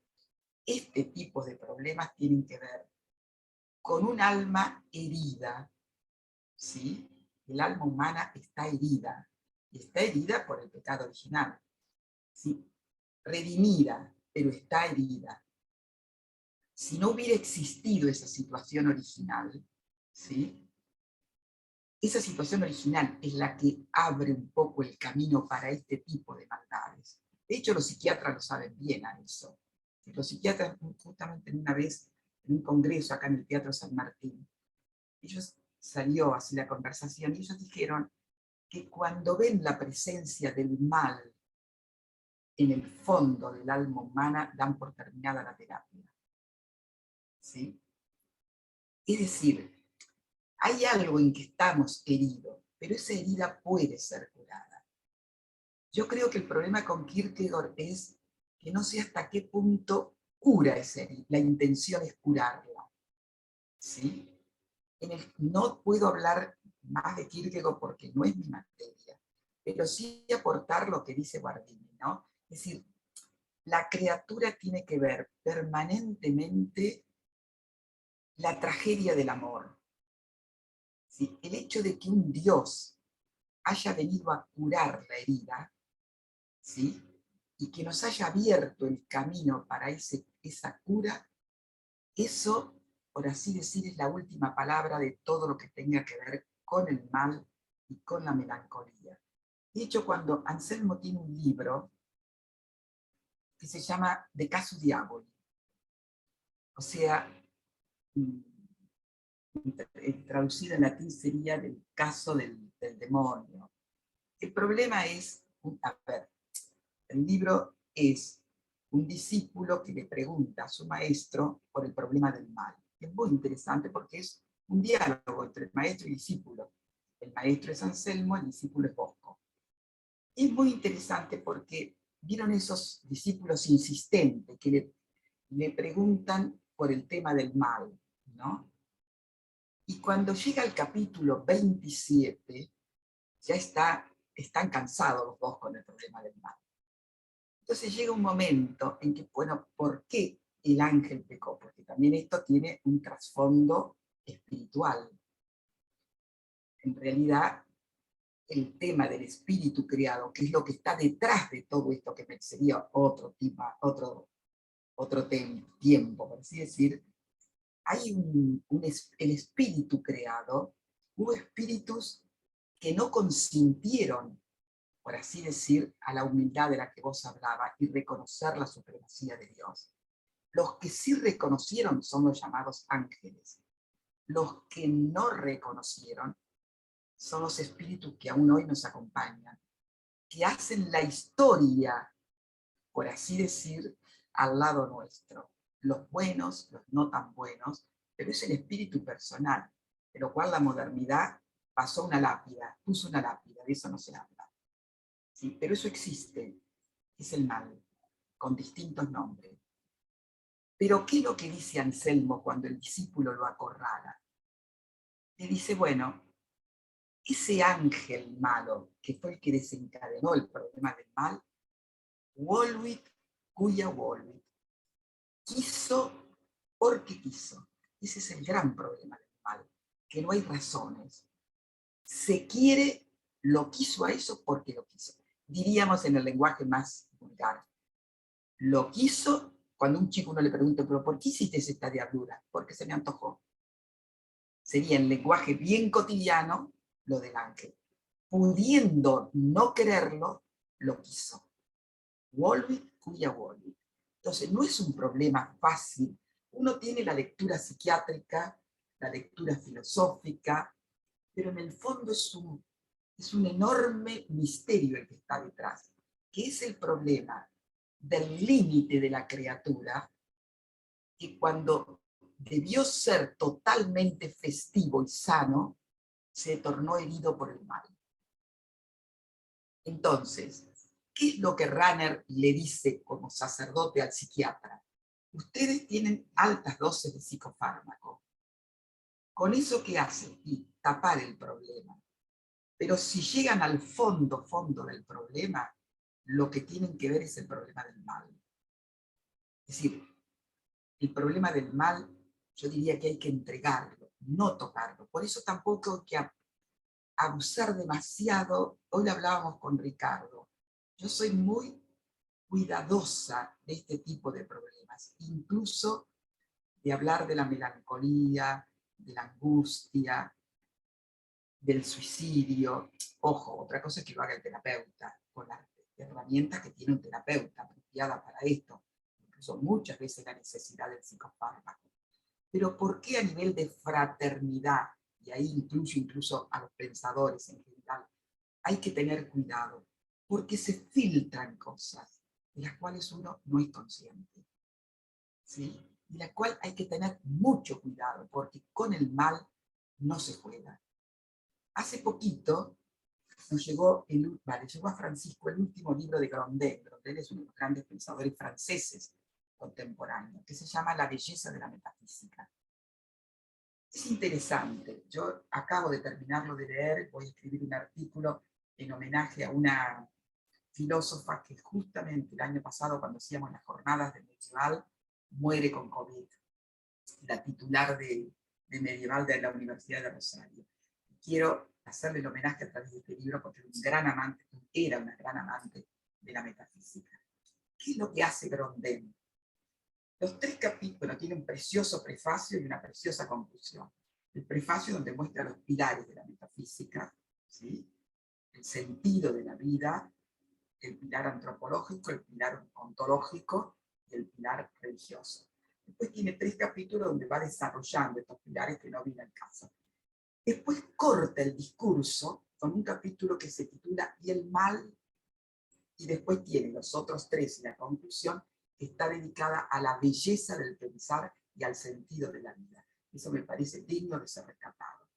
este tipo de problemas tienen que ver con un alma herida, ¿sí? El alma humana está herida, y está herida por el pecado original, ¿sí? Redimida, pero está herida. Si no hubiera existido esa situación original, ¿sí?, esa situación original es la que abre un poco el camino para este tipo de maldades. De hecho, los psiquiatras lo saben bien a eso. Los psiquiatras, justamente una vez, en un congreso acá en el Teatro San Martín, ellos salió así la conversación y ellos dijeron que cuando ven la presencia del mal en el fondo del alma humana, dan por terminada la terapia. ¿Sí? Es decir, hay algo en que estamos heridos, pero esa herida puede ser curada. Yo creo que el problema con Kierkegaard es que no sé hasta qué punto cura esa herida. La intención es curarla, ¿sí? No puedo hablar más de Kierkegaard porque no es mi materia, pero sí aportar lo que dice Guardini, ¿no? Es decir, la criatura tiene que ver permanentemente la tragedia del amor. ¿Sí? El hecho de que un Dios haya venido a curar la herida, ¿sí?, y que nos haya abierto el camino para esa cura, eso, por así decir, es la última palabra de todo lo que tenga que ver con el mal y con la melancolía. De hecho, cuando Anselmo tiene un libro que se llama De Casu Diaboli, o sea, traducido en latín sería del caso del demonio. El problema es, a ver, el libro es un discípulo que le pregunta a su maestro por el problema del mal. Es muy interesante porque es un diálogo entre el maestro y el discípulo. El maestro es Anselmo, el discípulo es Bosco. Y es muy interesante porque vieron esos discípulos insistentes que le preguntan por el tema del mal, ¿no? Y cuando llega el capítulo 27, ya están cansados los dos con el problema del mal. Entonces llega un momento en que, bueno, ¿por qué el ángel pecó? Porque también esto tiene un trasfondo espiritual. En realidad, el tema del espíritu creado, que es lo que está detrás de todo esto, que sería otro tiempo, por así decir, hay el espíritu creado, hubo espíritus que no consintieron, por así decir, a la humildad de la que vos hablabas y reconocer la supremacía de Dios. Los que sí reconocieron son los llamados ángeles. Los que no reconocieron son los espíritus que aún hoy nos acompañan, que hacen la historia, por así decir, al lado nuestro. Los buenos, los no tan buenos, pero es el espíritu personal, de lo cual la modernidad pasó una lápida, puso una lápida, de eso no se habla. ¿Sí? Pero eso existe, es el mal, con distintos nombres. Pero ¿qué es lo que dice Anselmo cuando el discípulo lo acorrala? Le dice, bueno, ese ángel malo, que fue el que desencadenó el problema del mal, Volvit cuya volvit, quiso porque quiso. Ese es el gran problema del mal, que no hay razones. Se quiere, lo quiso a eso porque lo quiso. Diríamos en el lenguaje más vulgar. Lo quiso cuando un chico uno le pregunta, pero ¿por qué hiciste esta diablura? Porque se me antojó. Sería en lenguaje bien cotidiano lo del ángel. Pudiendo no quererlo, lo quiso. Volvit cuya volvit. Entonces no es un problema fácil. Uno tiene la lectura psiquiátrica, la lectura filosófica, pero en el fondo es un enorme misterio el que está detrás, que es el problema del límite de la criatura, que cuando debió ser totalmente festivo y sano, se tornó herido por el mal. Entonces, ¿qué es lo que Rahner le dice como sacerdote al psiquiatra? Ustedes tienen altas dosis de psicofármaco. ¿Con eso qué hacen? Y tapar el problema. Pero si llegan al fondo del problema, lo que tienen que ver es el problema del mal. Es decir, el problema del mal, yo diría que hay que entregarlo, no tocarlo. Por eso tampoco hay que abusar demasiado. Hoy hablábamos con Ricardo. Yo soy muy cuidadosa de este tipo de problemas, incluso de hablar de la melancolía, de la angustia, del suicidio. Ojo, otra cosa es que lo haga el terapeuta, con las herramientas que tiene un terapeuta apropiada para esto, incluso muchas veces la necesidad del psicofármaco. Pero ¿por qué a nivel de fraternidad, y ahí incluso a los pensadores en general, hay que tener cuidado? Porque se filtran cosas de las cuales uno no es consciente, ¿sí? Y la cual hay que tener mucho cuidado, porque con el mal no se juega. Hace poquito nos llegó a Francisco el último libro de Grondel. Grondel es uno de los grandes pensadores franceses contemporáneos, que se llama La belleza de la metafísica. Es interesante. Yo acabo de terminarlo de leer, voy a escribir un artículo en homenaje a una filósofa que justamente el año pasado, cuando hacíamos las jornadas de Medieval, muere con COVID, la titular de Medieval de la Universidad de Rosario. Quiero hacerle el homenaje a través de este libro porque era una gran amante de la metafísica. ¿Qué es lo que hace Grondel? Los 3 capítulos tienen un precioso prefacio y una preciosa conclusión. El prefacio donde muestra los pilares de la metafísica, ¿sí? El sentido de la vida, el pilar antropológico, el pilar ontológico y el pilar religioso. Después tiene 3 capítulos donde va desarrollando estos pilares que no vienen al caso. Después corta el discurso con un capítulo que se titula Y el mal, y después tiene los otros 3 y la conclusión, que está dedicada a la belleza del pensar y al sentido de la vida. Eso me parece digno de ser rescatado.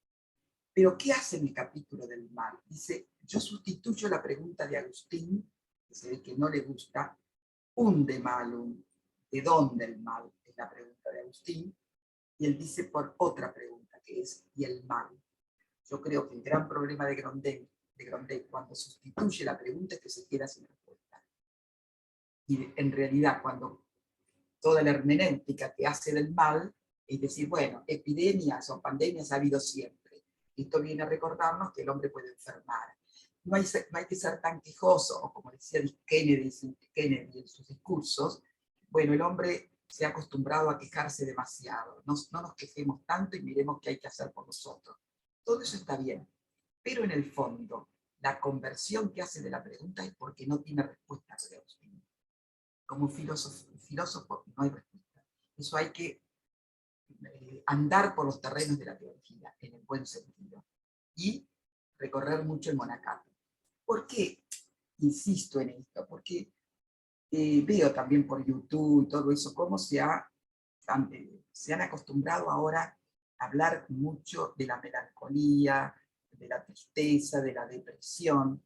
Pero ¿qué hace en el capítulo del mal? Dice, yo sustituyo la pregunta de Agustín, que se ve que no le gusta, unde malum, ¿de dónde el mal? Es la pregunta de Agustín, y él dice por otra pregunta, que es, ¿y el mal? Yo creo que el gran problema de Grondel cuando sustituye la pregunta es que se queda sin respuesta. Y en realidad, cuando toda la hermenéutica que hace del mal, es decir, bueno, epidemias o pandemias ha habido siempre. Esto viene a recordarnos que el hombre puede enfermar. No hay que ser tan quejoso, o como decía Kennedy en sus discursos, bueno, el hombre se ha acostumbrado a quejarse demasiado. No nos quejemos tanto y miremos qué hay que hacer por nosotros. Todo eso está bien, pero en el fondo, la conversión que hace de la pregunta es porque no tiene respuesta de Agustín. Como filósofo no hay respuesta. Eso hay que andar por los terrenos de la teología, en el buen sentido, y recorrer mucho el monacato. ¿Por qué insisto en esto? Porque veo también por YouTube y todo eso cómo se han acostumbrado ahora a hablar mucho de la melancolía, de la tristeza, de la depresión,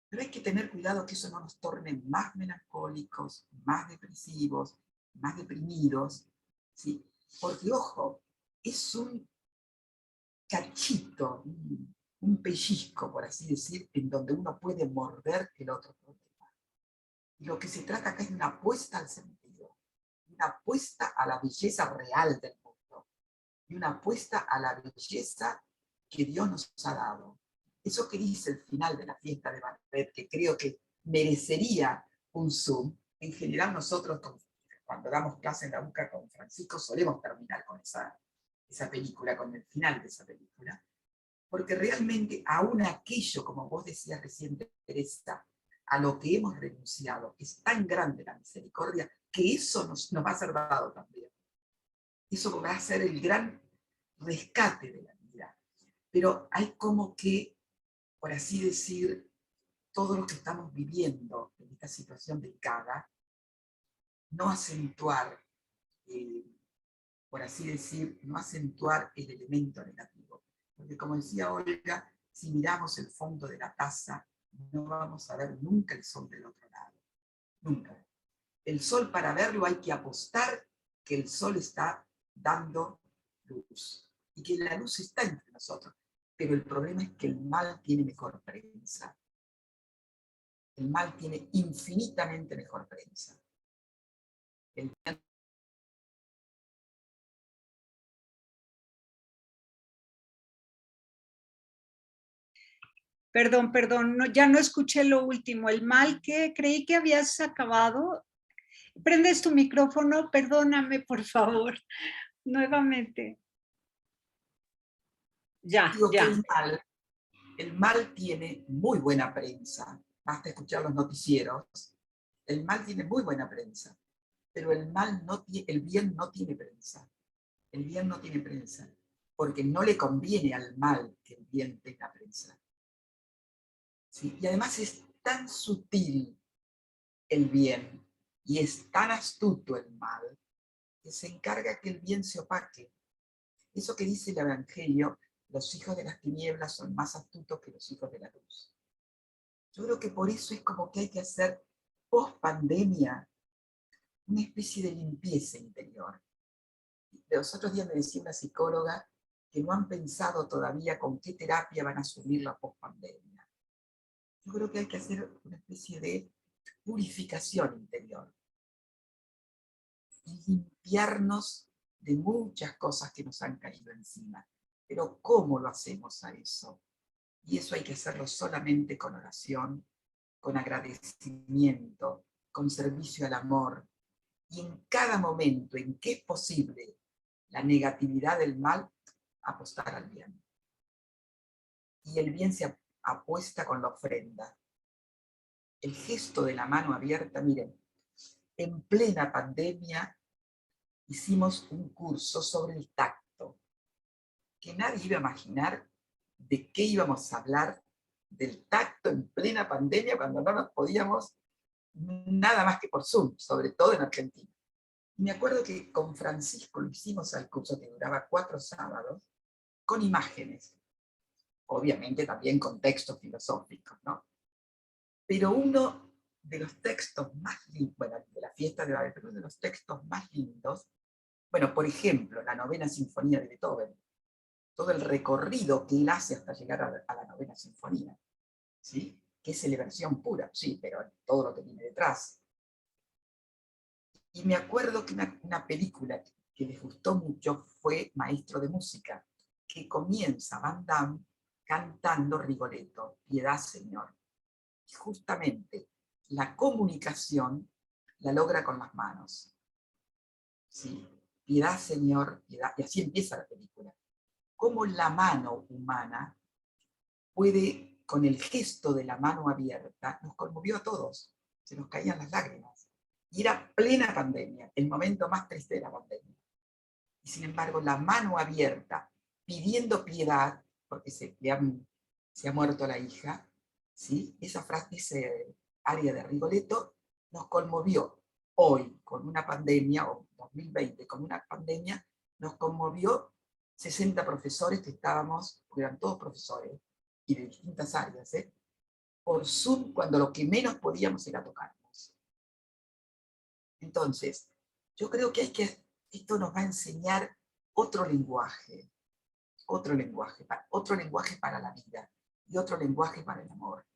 pero hay que tener cuidado que eso no nos torne más melancólicos, más depresivos, más deprimidos, ¿sí? Porque, ojo, es un cachito, un pellizco, por así decir, en donde uno puede morder el otro problema. Y lo que se trata acá es de una apuesta al sentido, una apuesta a la belleza real del mundo, y una apuesta a la belleza que Dios nos ha dado. Eso que dice el final de la fiesta de Barret, que creo que merecería un Zoom, en general nosotros cuando damos clase en la UCA con Francisco solemos terminar con esa película, con el final de esa película, porque realmente aún aquello, como vos decías recién, Teresa, a lo que hemos renunciado, es tan grande la misericordia, que eso nos va a ser dado también. Eso va a ser el gran rescate de la vida. Pero hay como que, por así decir, todo lo que estamos viviendo en esta situación delicada, no acentuar, por así decir, no acentuar el elemento negativo. Porque como decía Olga, si miramos el fondo de la taza, no vamos a ver nunca el sol del otro lado. Nunca. El sol, para verlo, hay que apostar que el sol está dando luz. Y que la luz está entre nosotros. Pero el problema es que el mal tiene mejor prensa. El mal tiene infinitamente mejor prensa. El bien. Perdón, no, ya no escuché lo último. El mal que creí que habías acabado. Prendes tu micrófono, perdóname, por favor, nuevamente. Ya, Digo que ya. el mal tiene muy buena prensa. Basta escuchar los noticieros. El mal tiene muy buena prensa. Pero el bien no tiene prensa. El bien no tiene prensa. Porque no le conviene al mal que el bien tenga prensa. ¿Sí? Y además es tan sutil el bien y es tan astuto el mal que se encarga que el bien se opaque. Eso que dice el Evangelio, los hijos de las tinieblas son más astutos que los hijos de la luz. Yo creo que por eso es como que hay que hacer post pandemia una especie de limpieza interior. Los otros días me decía una psicóloga que no han pensado todavía con qué terapia van a asumir la post pandemia. Yo creo que hay que hacer una especie de purificación interior y limpiarnos de muchas cosas que nos han caído encima. Pero ¿cómo lo hacemos a eso? Y eso hay que hacerlo solamente con oración, con agradecimiento, con servicio al amor. Y en cada momento en que es posible la negatividad del mal, apostar al bien. Y el bien se apuesta con la ofrenda. El gesto de la mano abierta, miren, en plena pandemia hicimos un curso sobre el tacto, que nadie iba a imaginar de qué íbamos a hablar del tacto en plena pandemia cuando no nos podíamos nada más que por Zoom, sobre todo en Argentina. Y me acuerdo que con Francisco lo hicimos al curso que duraba 4 sábados, con imágenes, obviamente también con textos filosóficos, ¿no? Pero uno de los textos más lindos, bueno, de la fiesta de Babel, pero uno de los textos más lindos, bueno, por ejemplo, la novena sinfonía de Beethoven, todo el recorrido que él hace hasta llegar a la novena sinfonía, ¿sí? Que es celebración pura, sí, pero todo lo que viene detrás. Y me acuerdo que una película que les gustó mucho fue Maestro de Música, que comienza Van Damme cantando Rigoletto, Piedad Señor. Y justamente la comunicación la logra con las manos. ¿Sí? Piedad Señor, piedad. Y así empieza la película. Cómo la mano humana puede, con el gesto de la mano abierta, nos conmovió a todos. Se nos caían las lágrimas. Y era plena pandemia, el momento más triste de la pandemia. Y sin embargo, la mano abierta, pidiendo piedad, porque se ha muerto la hija, ¿sí? Esa frase, ese área de Rigoletto, nos conmovió. Hoy, con una pandemia, o 2020, con una pandemia, nos conmovió 60 profesores que estábamos, eran todos profesores, y de distintas áreas, por Zoom, cuando lo que menos podíamos era tocarnos. Entonces, yo creo que esto nos va a enseñar otro lenguaje para la vida, y otro lenguaje para el amor.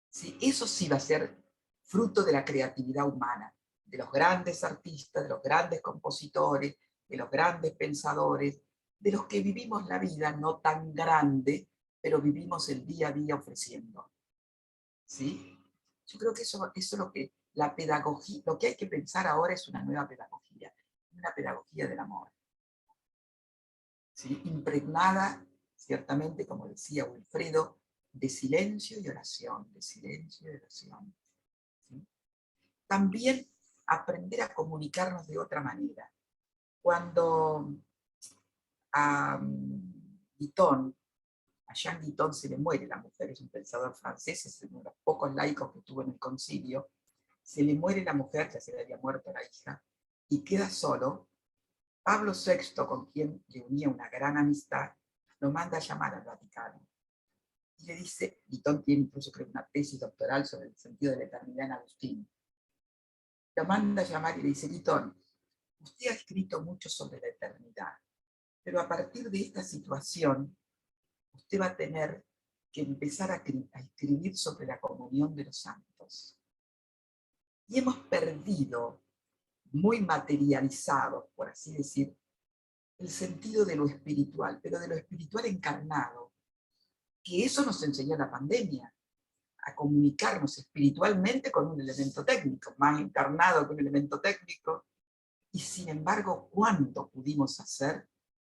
¿Sí? Eso sí va a ser fruto de la creatividad humana, de los grandes artistas, de los grandes compositores, de los grandes pensadores, de los que vivimos la vida no tan grande, pero vivimos el día a día ofreciendo. ¿Sí? Yo creo que eso es lo que la pedagogía, lo que hay que pensar ahora es una nueva pedagogía, una pedagogía del amor. ¿Sí? Impregnada, ciertamente, como decía Wilfredo, de silencio y oración, de silencio y oración. ¿Sí? También aprender a comunicarnos de otra manera. Cuando a Guitton, a Jean Guitton se le muere la mujer, es un pensador francés, es uno de los pocos laicos que tuvo en el concilio, se le muere la mujer, ya se le había muerto la hija, y queda solo. Pablo VI, con quien le unía una gran amistad, lo manda a llamar al Vaticano. Y le dice, Guitton tiene incluso creo una tesis doctoral sobre el sentido de la eternidad en Agustín. Lo manda a llamar y le dice, Guitton, usted ha escrito mucho sobre la eternidad, pero a partir de esta situación, usted va a tener que empezar a escribir sobre la comunión de los santos. Y hemos perdido, muy materializados, por así decir, el sentido de lo espiritual, pero de lo espiritual encarnado, que eso nos enseñó la pandemia, a comunicarnos espiritualmente con un elemento técnico, más encarnado que un elemento técnico, y sin embargo, ¿cuánto pudimos hacer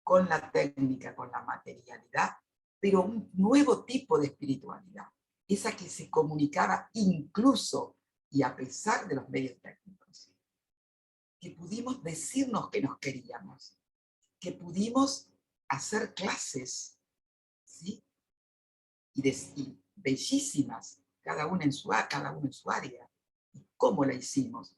con la técnica, con la materialidad, pero un nuevo tipo de espiritualidad, esa que se comunicaba incluso y a pesar de los medios técnicos, que pudimos decirnos que nos queríamos, que pudimos hacer clases, ¿sí? Y bellísimas, cada uno en su área, y cómo la hicimos,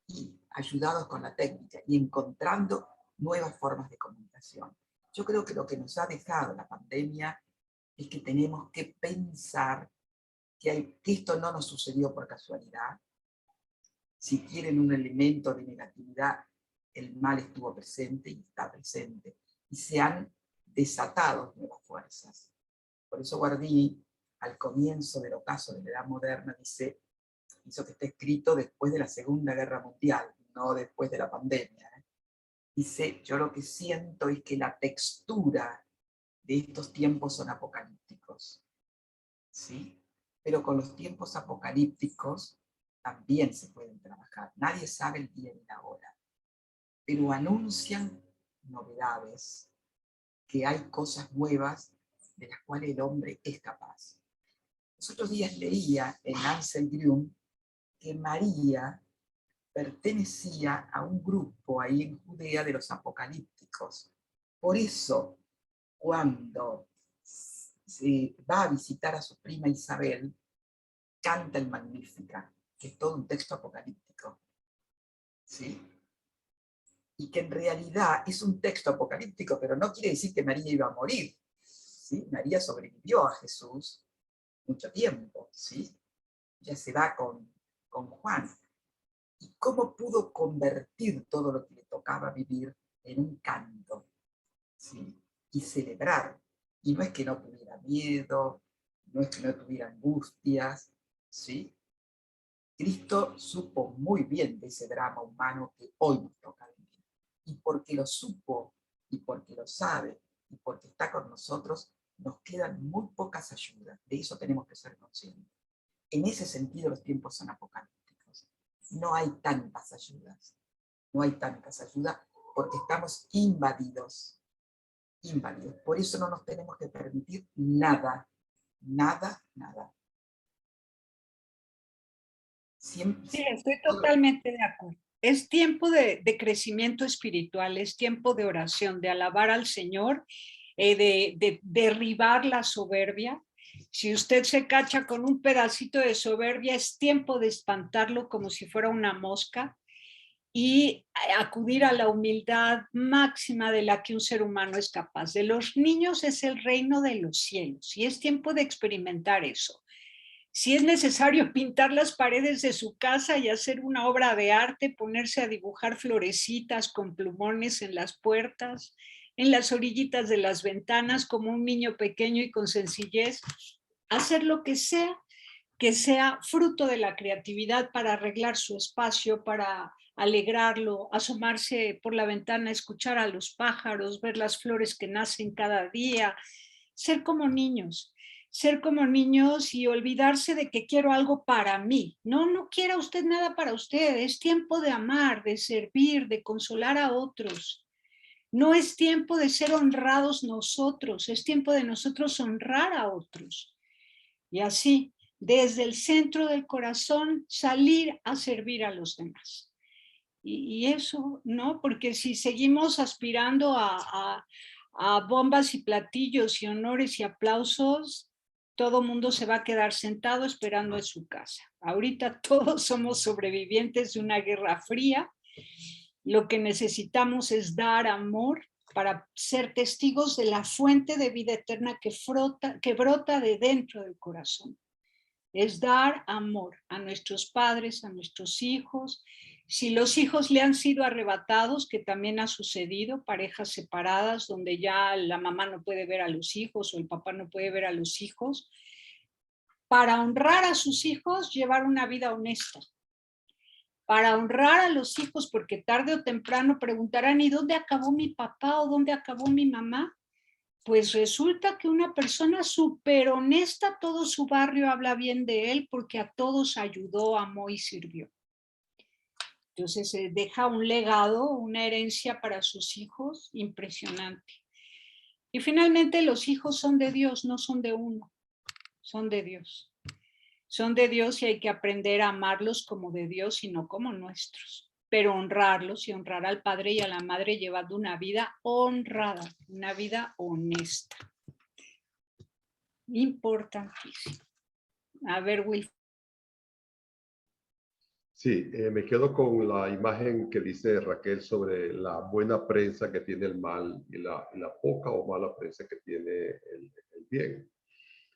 y ayudados con la técnica, y encontrando nuevas formas de comunicación. Yo creo que lo que nos ha dejado la pandemia es que tenemos que pensar que esto no nos sucedió por casualidad. Si quieren un elemento de negatividad, el mal estuvo presente y está presente, y se han desatado nuevas fuerzas. Por eso Guardini, al comienzo del ocaso de la Edad Moderna, dice, eso que está escrito después de la Segunda Guerra Mundial, no después de la pandemia. Dice, yo lo que siento es que la textura de estos tiempos son apocalípticos. ¿Sí? Pero con los tiempos apocalípticos también se pueden trabajar. Nadie sabe el día ni la hora. Pero anuncian novedades, que hay cosas nuevas de las cuales el hombre es capaz. Los otros días leía en Ansel Grimm que María pertenecía a un grupo ahí en Judea de los apocalípticos. Por eso, cuando se va a visitar a su prima Isabel, canta el Magnífica, que es todo un texto apocalíptico. ¿Sí? Y que en realidad es un texto apocalíptico, pero no quiere decir que María iba a morir. ¿Sí? María sobrevivió a Jesús mucho tiempo. ¿Sí? Ya se va con Juan. ¿Y cómo pudo convertir todo lo que le tocaba vivir en un canto? ¿Sí? Y celebrar. Y no es que no tuviera miedo, no es que no tuviera angustias, ¿sí? Cristo supo muy bien de ese drama humano que hoy nos toca vivir. Y porque lo supo, y porque lo sabe, y porque está con nosotros, nos quedan muy pocas ayudas. De eso tenemos que ser conscientes. En ese sentido, los tiempos son apocalípticos. No hay tantas ayudas. No hay tantas ayudas porque estamos invadidos. Invadidos. Por eso no nos tenemos que permitir nada. Nada, nada. Siempre, Sí, estoy totalmente de acuerdo. Es tiempo de crecimiento espiritual, es tiempo de oración, de alabar al Señor, de derribar la soberbia. Si usted se cacha con un pedacito de soberbia, es tiempo de espantarlo como si fuera una mosca y acudir a la humildad máxima de la que un ser humano es capaz. De los niños es el reino de los cielos y es tiempo de experimentar eso. Si es necesario pintar las paredes de su casa y hacer una obra de arte, ponerse a dibujar florecitas con plumones en las puertas, en las orillitas de las ventanas, como un niño pequeño y con sencillez, hacer lo que sea fruto de la creatividad para arreglar su espacio, para alegrarlo, asomarse por la ventana, escuchar a los pájaros, ver las flores que nacen cada día, ser como niños y olvidarse de que quiero algo para mí. No, no quiera usted nada para usted, es tiempo de amar, de servir, de consolar a otros. No es tiempo de ser honrados nosotros, es tiempo de nosotros honrar a otros. Y así, desde el centro del corazón, salir a servir a los demás. Y eso, ¿no? Porque si seguimos aspirando a bombas y platillos y honores y aplausos, todo mundo se va a quedar sentado esperando en su casa. Ahorita todos somos sobrevivientes de una guerra fría. Lo que necesitamos es dar amor para ser testigos de la fuente de vida eterna que brota de dentro del corazón. Es dar amor a nuestros padres, a nuestros hijos. Si los hijos le han sido arrebatados, que también ha sucedido, parejas separadas donde ya la mamá no puede ver a los hijos o el papá no puede ver a los hijos, para honrar a sus hijos, llevar una vida honesta. Para honrar a los hijos, porque tarde o temprano preguntarán, ¿y dónde acabó mi papá o dónde acabó mi mamá? Pues resulta que una persona súper honesta, todo su barrio habla bien de él porque a todos ayudó, amó y sirvió. Entonces deja un legado, una herencia para sus hijos impresionante. Y finalmente los hijos son de Dios, no son de uno, son de Dios. Son de Dios y hay que aprender a amarlos como de Dios y no como nuestros. Pero honrarlos y honrar al padre y a la madre llevando una vida honrada, una vida honesta. Importantísimo. A ver, Will. Sí, me quedo con la imagen que dice Raquel sobre la buena prensa que tiene el mal y la poca o mala prensa que tiene el bien.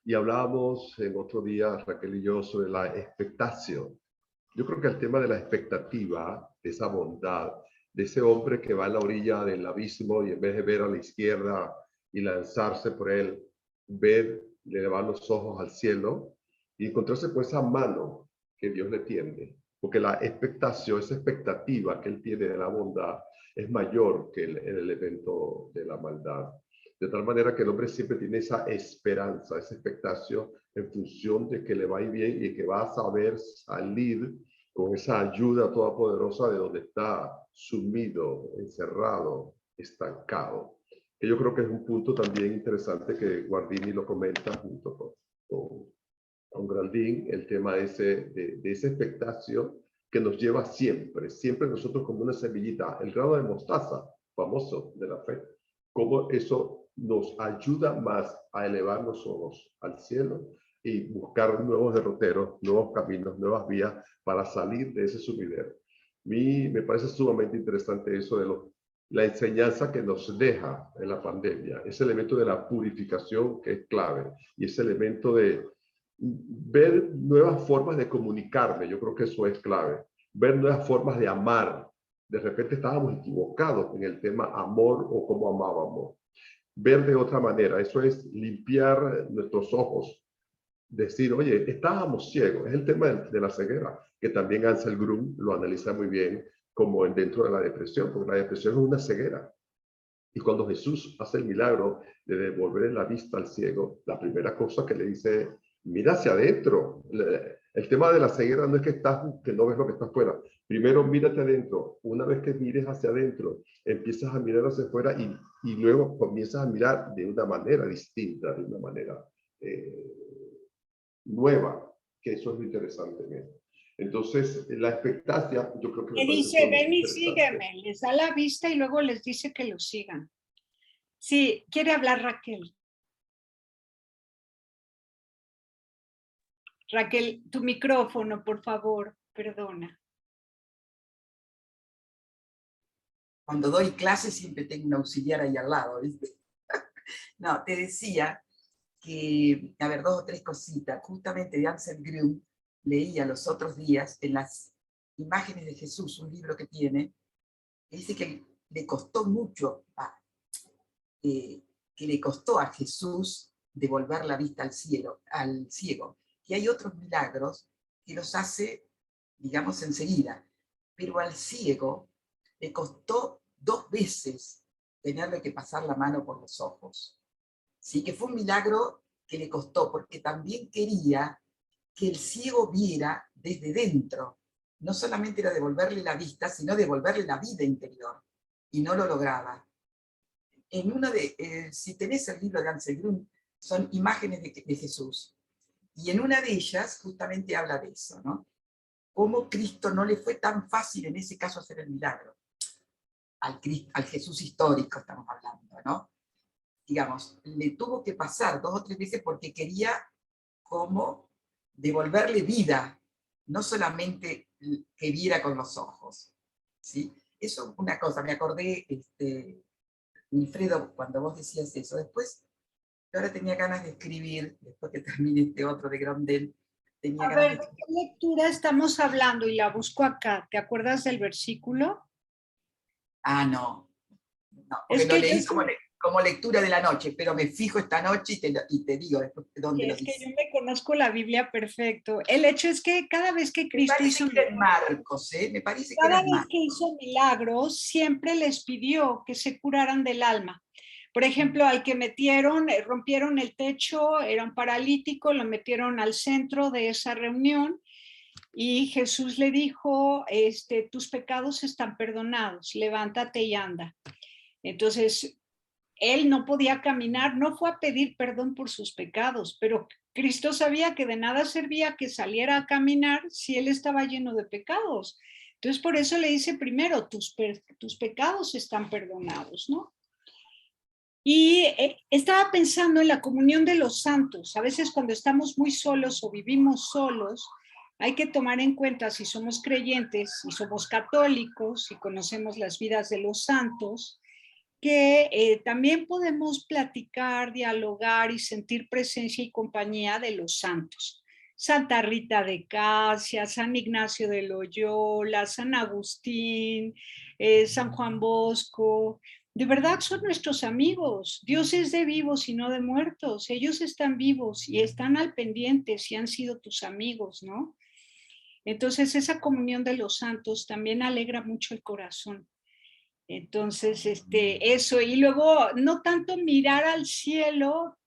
Y hablábamos en otro día, Raquel y yo, sobre la expectación. Yo creo que el tema de la expectativa, de esa bondad, de ese hombre que va a la orilla del abismo y en vez de ver a la izquierda y lanzarse por él, ver, elevar los ojos al cielo y encontrarse con esa mano que Dios le tiende. Porque la expectación, esa expectativa que él tiene de la bondad es mayor que el elemento de la maldad. De tal manera que el hombre siempre tiene esa esperanza, esa expectación en función de que le va a ir bien y que va a saber salir con esa ayuda todopoderosa de donde está sumido, encerrado, estancado. Que yo creo que es un punto también interesante que Guardini lo comenta junto con Grandin, el tema de esa expectación que nos lleva siempre nosotros como una semillita, el grano de mostaza, famoso de la fe, cómo eso nos ayuda más a elevar los ojos al cielo y buscar nuevos derroteros, nuevos caminos, nuevas vías para salir de ese sumidero. A mí me parece sumamente interesante eso de la enseñanza que nos deja en la pandemia, ese elemento de la purificación que es clave y ese elemento de ver nuevas formas de comunicarme, yo creo que eso es clave, ver nuevas formas de amar. De repente estábamos equivocados en el tema amor o cómo amábamos. Ver de otra manera, eso es limpiar nuestros ojos, decir, oye, estábamos ciegos, es el tema de la ceguera, que también Ansel Grum lo analiza muy bien como dentro de la depresión, porque la depresión es una ceguera. Y cuando Jesús hace el milagro de devolver la vista al ciego, la primera cosa que le dice es, mira hacia adentro. El tema de la ceguera no es que no ves lo que está afuera. Primero mírate adentro. Una vez que mires hacia adentro, empiezas a mirar hacia afuera y luego comienzas a mirar de una manera distinta, de una manera nueva, que eso es lo interesante. Entonces, la expectancia, yo creo que me Le parece dice, ven y interesante. sígueme. Les da la vista y luego les dice que lo sigan. Sí, quiere hablar Raquel. Raquel, tu micrófono, por favor, perdona. cuando doy clases siempre tengo un auxiliar ahí al lado, ¿viste? No, te decía que, a ver, 2 o 3 cositas. Justamente de Ansel Grün leía los otros días en las imágenes de Jesús, un libro que tiene, que dice que le costó mucho, que le costó a Jesús devolver la vista al cielo, al ciego. Y hay otros milagros que los hace, digamos, enseguida. Pero al ciego le costó 2 veces tenerle que pasar la mano por los ojos. Sí, que fue un milagro que le costó, porque también quería que el ciego viera desde dentro. No solamente era devolverle la vista, sino devolverle la vida interior. Y no lo lograba. En uno de, si tenés el libro de Ansel Grün, son imágenes de Jesús. Y en una de ellas justamente habla de eso, ¿no? Cómo Cristo no le fue tan fácil en ese caso hacer el milagro. Al Jesús histórico estamos hablando, ¿no? Digamos, le tuvo que pasar 2 o 3 veces porque quería como devolverle vida, no solamente que viera con los ojos, ¿sí? Eso es una cosa, me acordé, Wilfredo, cuando vos decías eso. Después, yo ahora tenía ganas de escribir, después que termine este otro de Grondel, tenía A ganas de ver, ¿de escribir. qué lectura estamos hablando? Y la busco acá. ¿Te acuerdas del versículo? Ah, no, no, porque Es lo que yo leí como lectura de la noche, pero me fijo esta noche y te digo después dónde lo Es que yo dice. me conozco la Biblia perfecto. El hecho es que cada vez que Me Cristo parece hizo que era en Marcos, ¿eh? Me parece que era cada en vez Marcos. que hizo milagros, siempre les pidió que se curaran del alma. Por ejemplo, al que metieron, rompieron el techo, era un paralítico, lo metieron al centro de esa reunión y Jesús le dijo, tus pecados están perdonados, levántate y anda. Entonces, él no podía caminar, no fue a pedir perdón por sus pecados, pero Cristo sabía que de nada servía que saliera a caminar si él estaba lleno de pecados. Entonces, por eso le dice primero, tus pecados están perdonados, ¿no? Y estaba pensando en la comunión de los santos. A veces cuando estamos muy solos o vivimos solos, hay que tomar en cuenta si somos creyentes, si somos católicos, si conocemos las vidas de los santos, que también podemos platicar, dialogar y sentir presencia y compañía de los santos. Santa Rita de Casia, San Ignacio de Loyola, San Agustín, San Juan Bosco. De verdad son nuestros amigos. Dios es de vivos y no de muertos. Ellos están vivos y están al pendiente si han sido tus amigos, ¿no? Entonces esa comunión de los santos también alegra mucho el corazón. Entonces, eso, y luego no tanto mirar al cielo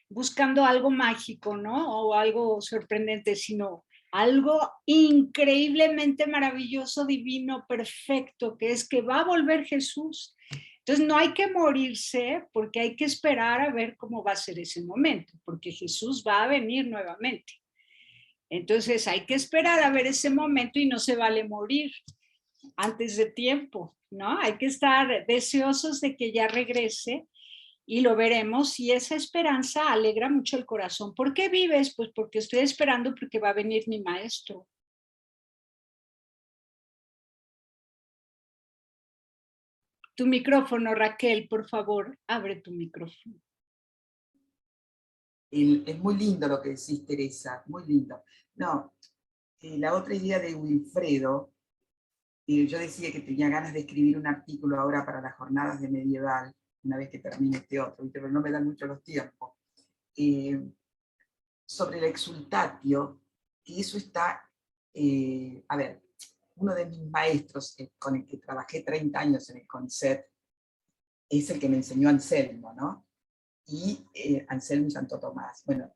buscando algo mágico, ¿no? O algo sorprendente, sino algo increíblemente maravilloso, divino, perfecto, que es que va a volver Jesús. Entonces, no hay que morirse porque hay que esperar a ver cómo va a ser ese momento, porque Jesús va a venir nuevamente. Entonces, hay que esperar a ver ese momento y no se vale morir antes de tiempo, ¿no? Hay que estar deseosos de que ya regrese y lo veremos y esa esperanza alegra mucho el corazón. ¿Por qué vives? Pues porque estoy esperando porque va a venir mi maestro. Tu micrófono, Raquel, por favor, abre tu micrófono. Es muy lindo lo que decís, Teresa, muy lindo. No, la otra idea de Wilfredo, yo decía que tenía ganas de escribir un artículo ahora para las jornadas de medieval, una vez que termine este otro, pero no me dan mucho los tiempos, sobre el exultatio, que eso está, a ver, uno de mis maestros con el que trabajé 30 años en el CONICET, es el que me enseñó Anselmo, ¿no? Y Anselmo y Santo Tomás. Bueno,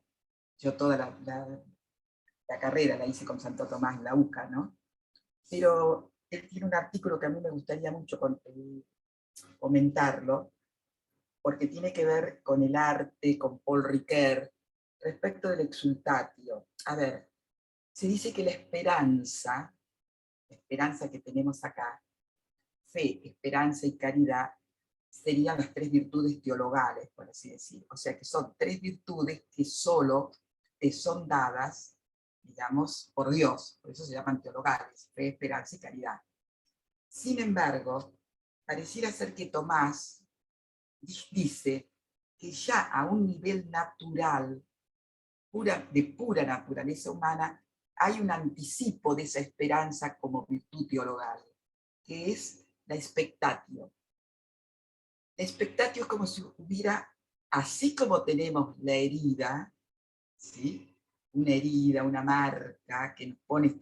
yo toda la carrera la hice con Santo Tomás en la UCA, ¿no? Pero él tiene un artículo que a mí me gustaría mucho comentarlo, porque tiene que ver con el arte, con Paul Ricoeur, respecto del exultatio. A ver, se dice que la esperanza que tenemos acá, fe, esperanza y caridad, serían las 3 virtudes teologales, por así decir. O sea que son 3 virtudes que solo te son dadas, digamos, por Dios. Por eso se llaman teologales, fe, esperanza y caridad. Sin embargo, pareciera ser que Tomás dice que ya a un nivel natural, de pura naturaleza humana, hay un anticipo de esa esperanza como virtud teologal, que es la expectatio. La expectatio es como si hubiera, así como tenemos la herida, ¿sí? Una herida, una marca que nos pone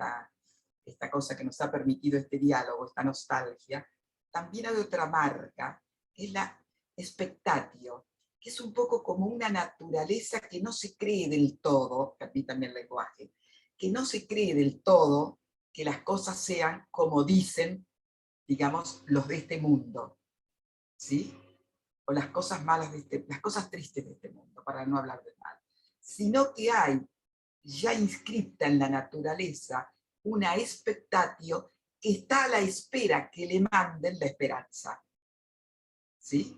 esta cosa que nos ha permitido este diálogo, esta nostalgia, también hay otra marca, que es la expectatio, que es un poco como una naturaleza que no se cree del todo, permítanme el lenguaje, que no se cree del todo que las cosas sean como dicen, digamos, los de este mundo, ¿sí? O las cosas malas las cosas tristes de este mundo, para no hablar de mal, sino que hay ya inscripta en la naturaleza una expectatio que está a la espera que le manden la esperanza. ¿Sí?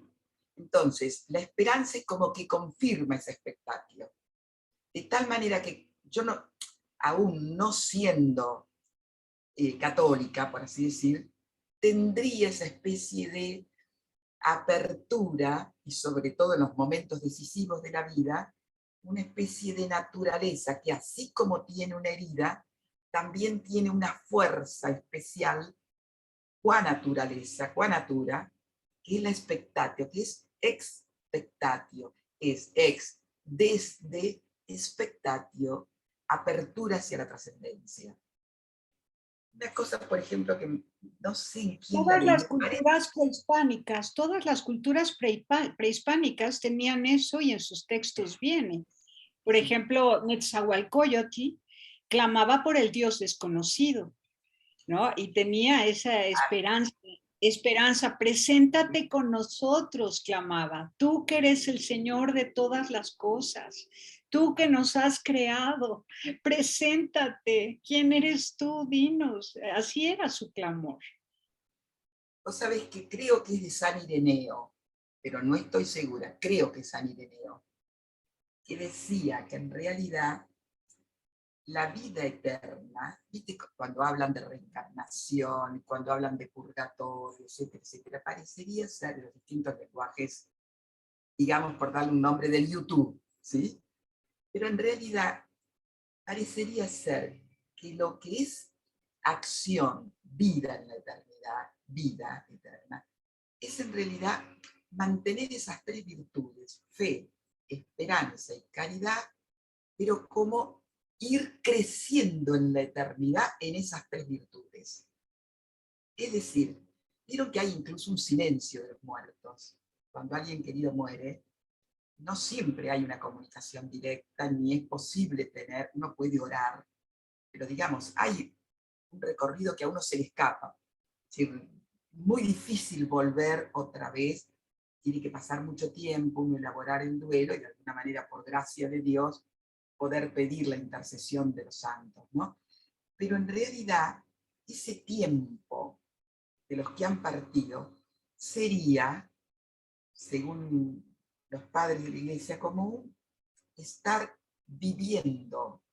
Entonces, la esperanza es como que confirma esa expectatio. De tal manera que yo no, aún no siendo católica, por así decir, tendría esa especie de apertura, y sobre todo en los momentos decisivos de la vida, una especie de naturaleza que así como tiene una herida, también tiene una fuerza especial, qua naturaleza, qua natura, que es la expectatio, que es expectatio, es desde expectatio, apertura hacia la trascendencia. Una cosa, por ejemplo, que no sé en quién la Todas leí, las culturas prehispánicas, todas las culturas prehispánicas tenían eso y en sus textos viene. Por ejemplo, Netzahualcóyotl clamaba por el Dios desconocido, ¿no? Y tenía esa esperanza, preséntate con nosotros, clamaba. Tú que eres el Señor de todas las cosas, tú que nos has creado, preséntate. ¿Quién eres tú? Dinos. Así era su clamor. vos sabés que creo que es de San Ireneo, pero no estoy segura, creo que es San Ireneo, que decía que en realidad la vida eterna, viste cuando hablan de reencarnación, cuando hablan de purgatorio, etcétera, etcétera, parecería ser de los distintos lenguajes, digamos por darle un nombre del YouTube, ¿sí? Pero en realidad parecería ser que lo que es acción, vida en la eternidad, vida eterna, es en realidad mantener esas tres virtudes, fe, esperanza y caridad, pero como ir creciendo en la eternidad en esas tres virtudes. Es decir, vieron que hay incluso un silencio de los muertos. Cuando alguien querido muere, no siempre hay una comunicación directa, ni es posible tener, uno puede orar, pero digamos, hay un recorrido que a uno se le escapa. Es decir, muy difícil volver otra vez, tiene que pasar mucho tiempo, uno elaborar el duelo y de alguna manera, por gracia de Dios, poder pedir la intercesión de los santos, ¿no? Pero en realidad, ese tiempo de los que han partido sería, según los padres de la Iglesia común, estar viviendo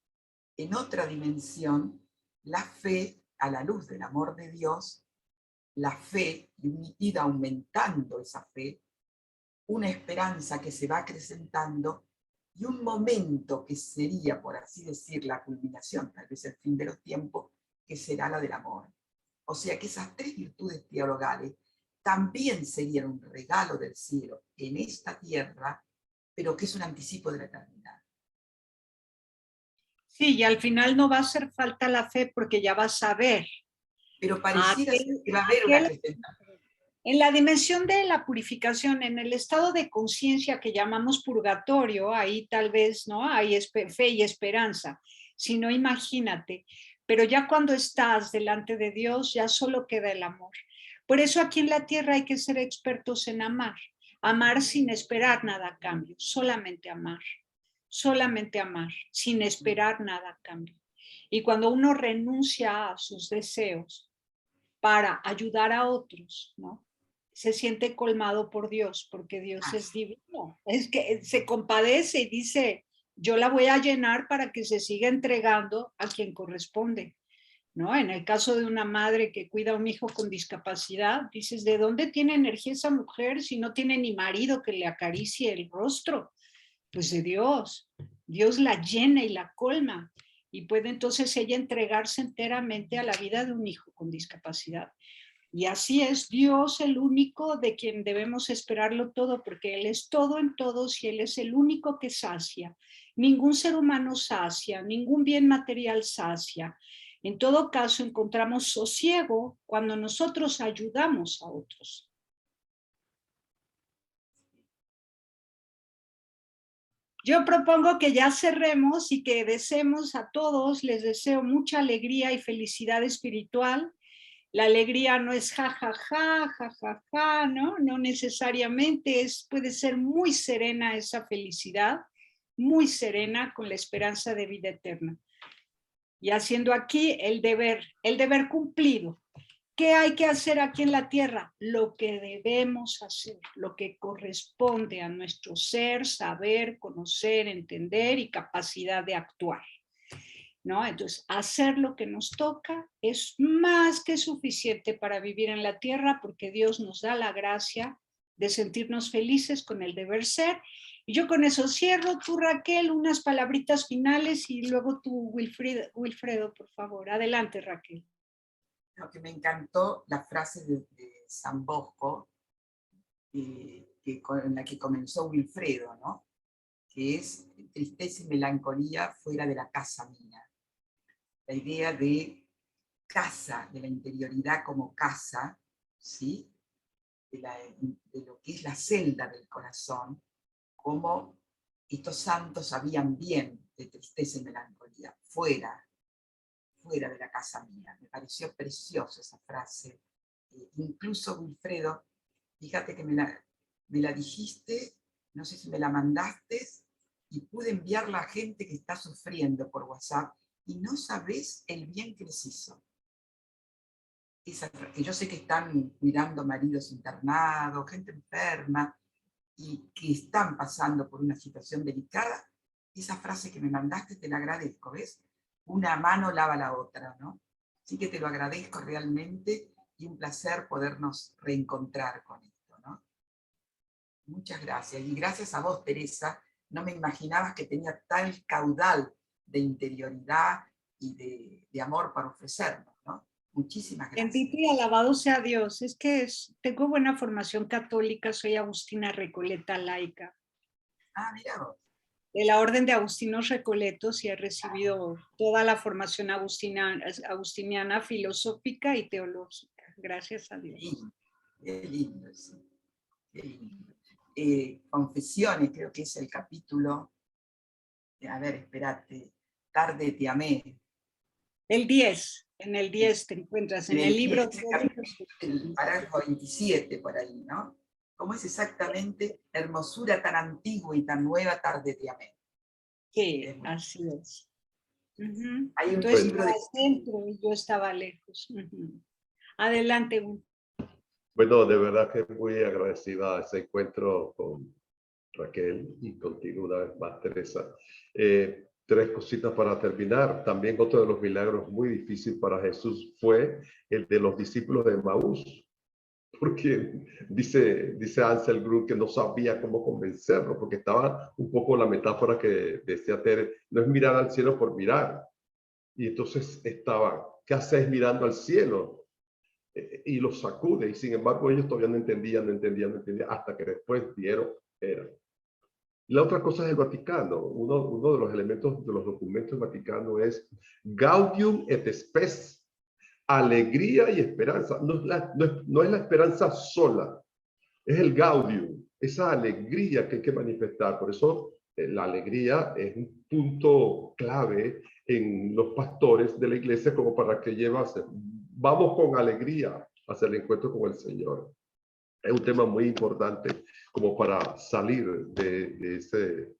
en otra dimensión la fe a la luz del amor de Dios, la fe y ir aumentando esa fe, una esperanza que se va acrecentando y un momento que sería, por así decir, la culminación, tal vez el fin de los tiempos, que será la del amor. O sea que esas tres virtudes teologales también serían un regalo del cielo en esta tierra, pero que es un anticipo de la eternidad. Sí, y al final no va a hacer falta la fe porque ya vas a ver Pero a pareciera ser aquel, que va a haber una acrecentación. en la dimensión de la purificación, en el estado de conciencia que llamamos purgatorio, ahí tal vez no hay fe y esperanza, sino imagínate, pero ya cuando estás delante de Dios ya solo queda el amor. Por eso aquí en la tierra hay que ser expertos en amar, amar sin esperar nada a cambio, solamente amar, sin esperar nada a cambio. Y cuando uno renuncia a sus deseos para ayudar a otros, ¿no? Se siente colmado por Dios, porque Dios es divino. Es que se compadece y dice, yo la voy a llenar para que se siga entregando a quien corresponde, ¿no? En el caso de una madre que cuida a un hijo con discapacidad, dices, ¿de dónde tiene energía esa mujer si no tiene ni marido que le acaricie el rostro? Pues de Dios. Dios la llena y la colma. Y puede entonces ella entregarse enteramente a la vida de un hijo con discapacidad. Y así es Dios el único de quien debemos esperarlo todo, porque Él es todo en todos y Él es el único que sacia. Ningún ser humano sacia, ningún bien material sacia. En todo caso, encontramos sosiego cuando nosotros ayudamos a otros. Yo propongo que ya cerremos y que deseemos a todos, les deseo mucha alegría y felicidad espiritual. La alegría no es ja, ¿no? No necesariamente puede ser muy serena esa felicidad, muy serena con la esperanza de vida eterna. Y haciendo aquí el deber cumplido. ¿Qué hay que hacer aquí en la tierra? Lo que debemos hacer, lo que corresponde a nuestro ser, saber, conocer, entender y capacidad de actuar, ¿no? Entonces, hacer lo que nos toca es más que suficiente para vivir en la tierra, porque Dios nos da la gracia de sentirnos felices con el deber ser. Y yo con eso cierro. Tú, Raquel, unas palabritas finales y luego tú, Wilfredo, por favor. Adelante, Raquel. Lo que me encantó la frase de San Bosco, con la que comenzó Wilfredo, ¿no? Que es tristeza y melancolía fuera de la casa mía. La idea de casa, de la interioridad como casa, ¿sí? de lo que es la celda del corazón, como estos santos sabían bien de tristeza y melancolía, fuera de la casa mía. Me pareció preciosa esa frase. Incluso, Wilfredo, fíjate que me la dijiste, no sé si me la mandaste, y pude enviarla a gente que está sufriendo por WhatsApp, y no sabés el bien que les hizo. Que yo sé que están cuidando maridos internados, gente enferma, y que están pasando por una situación delicada. Esa frase que me mandaste te la agradezco, ¿ves? Una mano lava la otra, ¿no? Así que te lo agradezco realmente y un placer podernos reencontrar con esto, ¿no? Muchas gracias. Y gracias a vos, Teresa. No me imaginabas que tenía tal caudal de interioridad y de amor para ofrecernos, ¿no? Muchísimas gracias. Bendito y alabado sea Dios. Es que tengo buena formación católica, soy agustina recoleta laica. Ah, mira vos. De la Orden de Agustinos Recoletos, y he recibido toda la formación agustiniana, filosófica y teológica. Gracias a Dios. Qué lindo, sí. Qué lindo. Confesiones, creo que es el capítulo, a ver, espérate, Tarde te amé. El 10, en el 10 te encuentras, en el libro. El parágrafo 27 por ahí, ¿no? ¿Cómo es exactamente hermosura tan antigua y tan nueva, tarde te amé? Sí, así es. Hay un Entonces, libro de... centro y yo estaba lejos. Adelante. Bueno, de verdad que muy agradecida a ese encuentro con Raquel y contigo una vez más, Teresa. Tres cositas para terminar. También otro de los milagros muy difícil para Jesús fue el de los discípulos de Emaús, porque dice Ansel Grun que no sabía cómo convencerlo, porque estaba un poco la metáfora que decía Tere, no es mirar al cielo por mirar. Y entonces estaba, ¿qué hacéis mirando al cielo? Y los sacude, y sin embargo ellos todavía no entendían, hasta que después vieron, era. La otra cosa es el Vaticano. Uno de los elementos de los documentos del Vaticano es Gaudium et Spes, alegría y esperanza. No es la esperanza sola, es el Gaudium, esa alegría que hay que manifestar. Por eso la alegría es un punto clave en los pastores de la iglesia, como para que vamos con alegría hacia el encuentro con el Señor. Es un tema muy importante como para salir de ese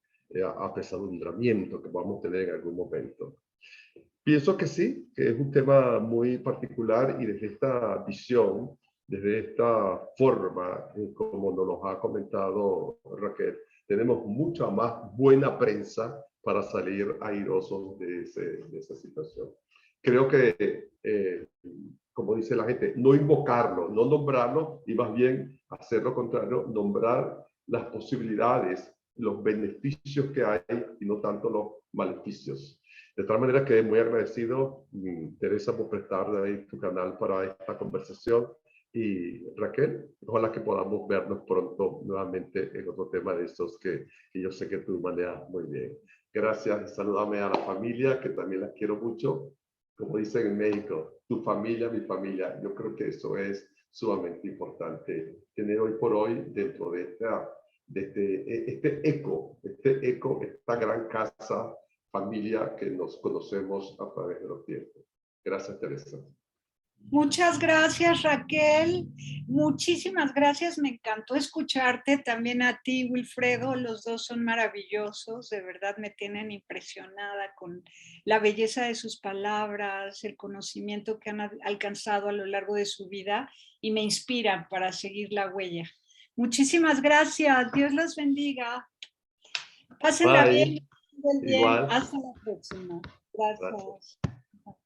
apesadumbramiento que vamos a tener en algún momento. Pienso que sí, que es un tema muy particular, y desde esta visión, desde esta forma, como nos lo ha comentado Raquel, tenemos mucha más buena prensa para salir airosos de esa situación. creo que, como dice la gente, no invocarlo, no nombrarlo, y más bien hacer lo contrario, nombrar las posibilidades, los beneficios que hay y no tanto los maleficios. De tal manera que muy agradecido, Teresa, por prestar de ahí tu canal para esta conversación. Y Raquel, ojalá que podamos vernos pronto nuevamente en otro tema de estos que yo sé que tú manejas muy bien. Gracias, salúdame a la familia, que también las quiero mucho. Como dicen en México, tu familia, mi familia. Yo creo que eso es sumamente importante tener hoy por hoy dentro de este eco, esta gran casa, familia que nos conocemos a través de los tiempos. Gracias, Teresa. Muchas gracias, Raquel. Muchísimas gracias. Me encantó escucharte. También a ti, Wilfredo. Los dos son maravillosos. De verdad me tienen impresionada con la belleza de sus palabras, el conocimiento que han alcanzado a lo largo de su vida y me inspiran para seguir la huella. Muchísimas gracias. Dios los bendiga. Pásenla bien. Bien. Igual. Hasta la próxima. Gracias.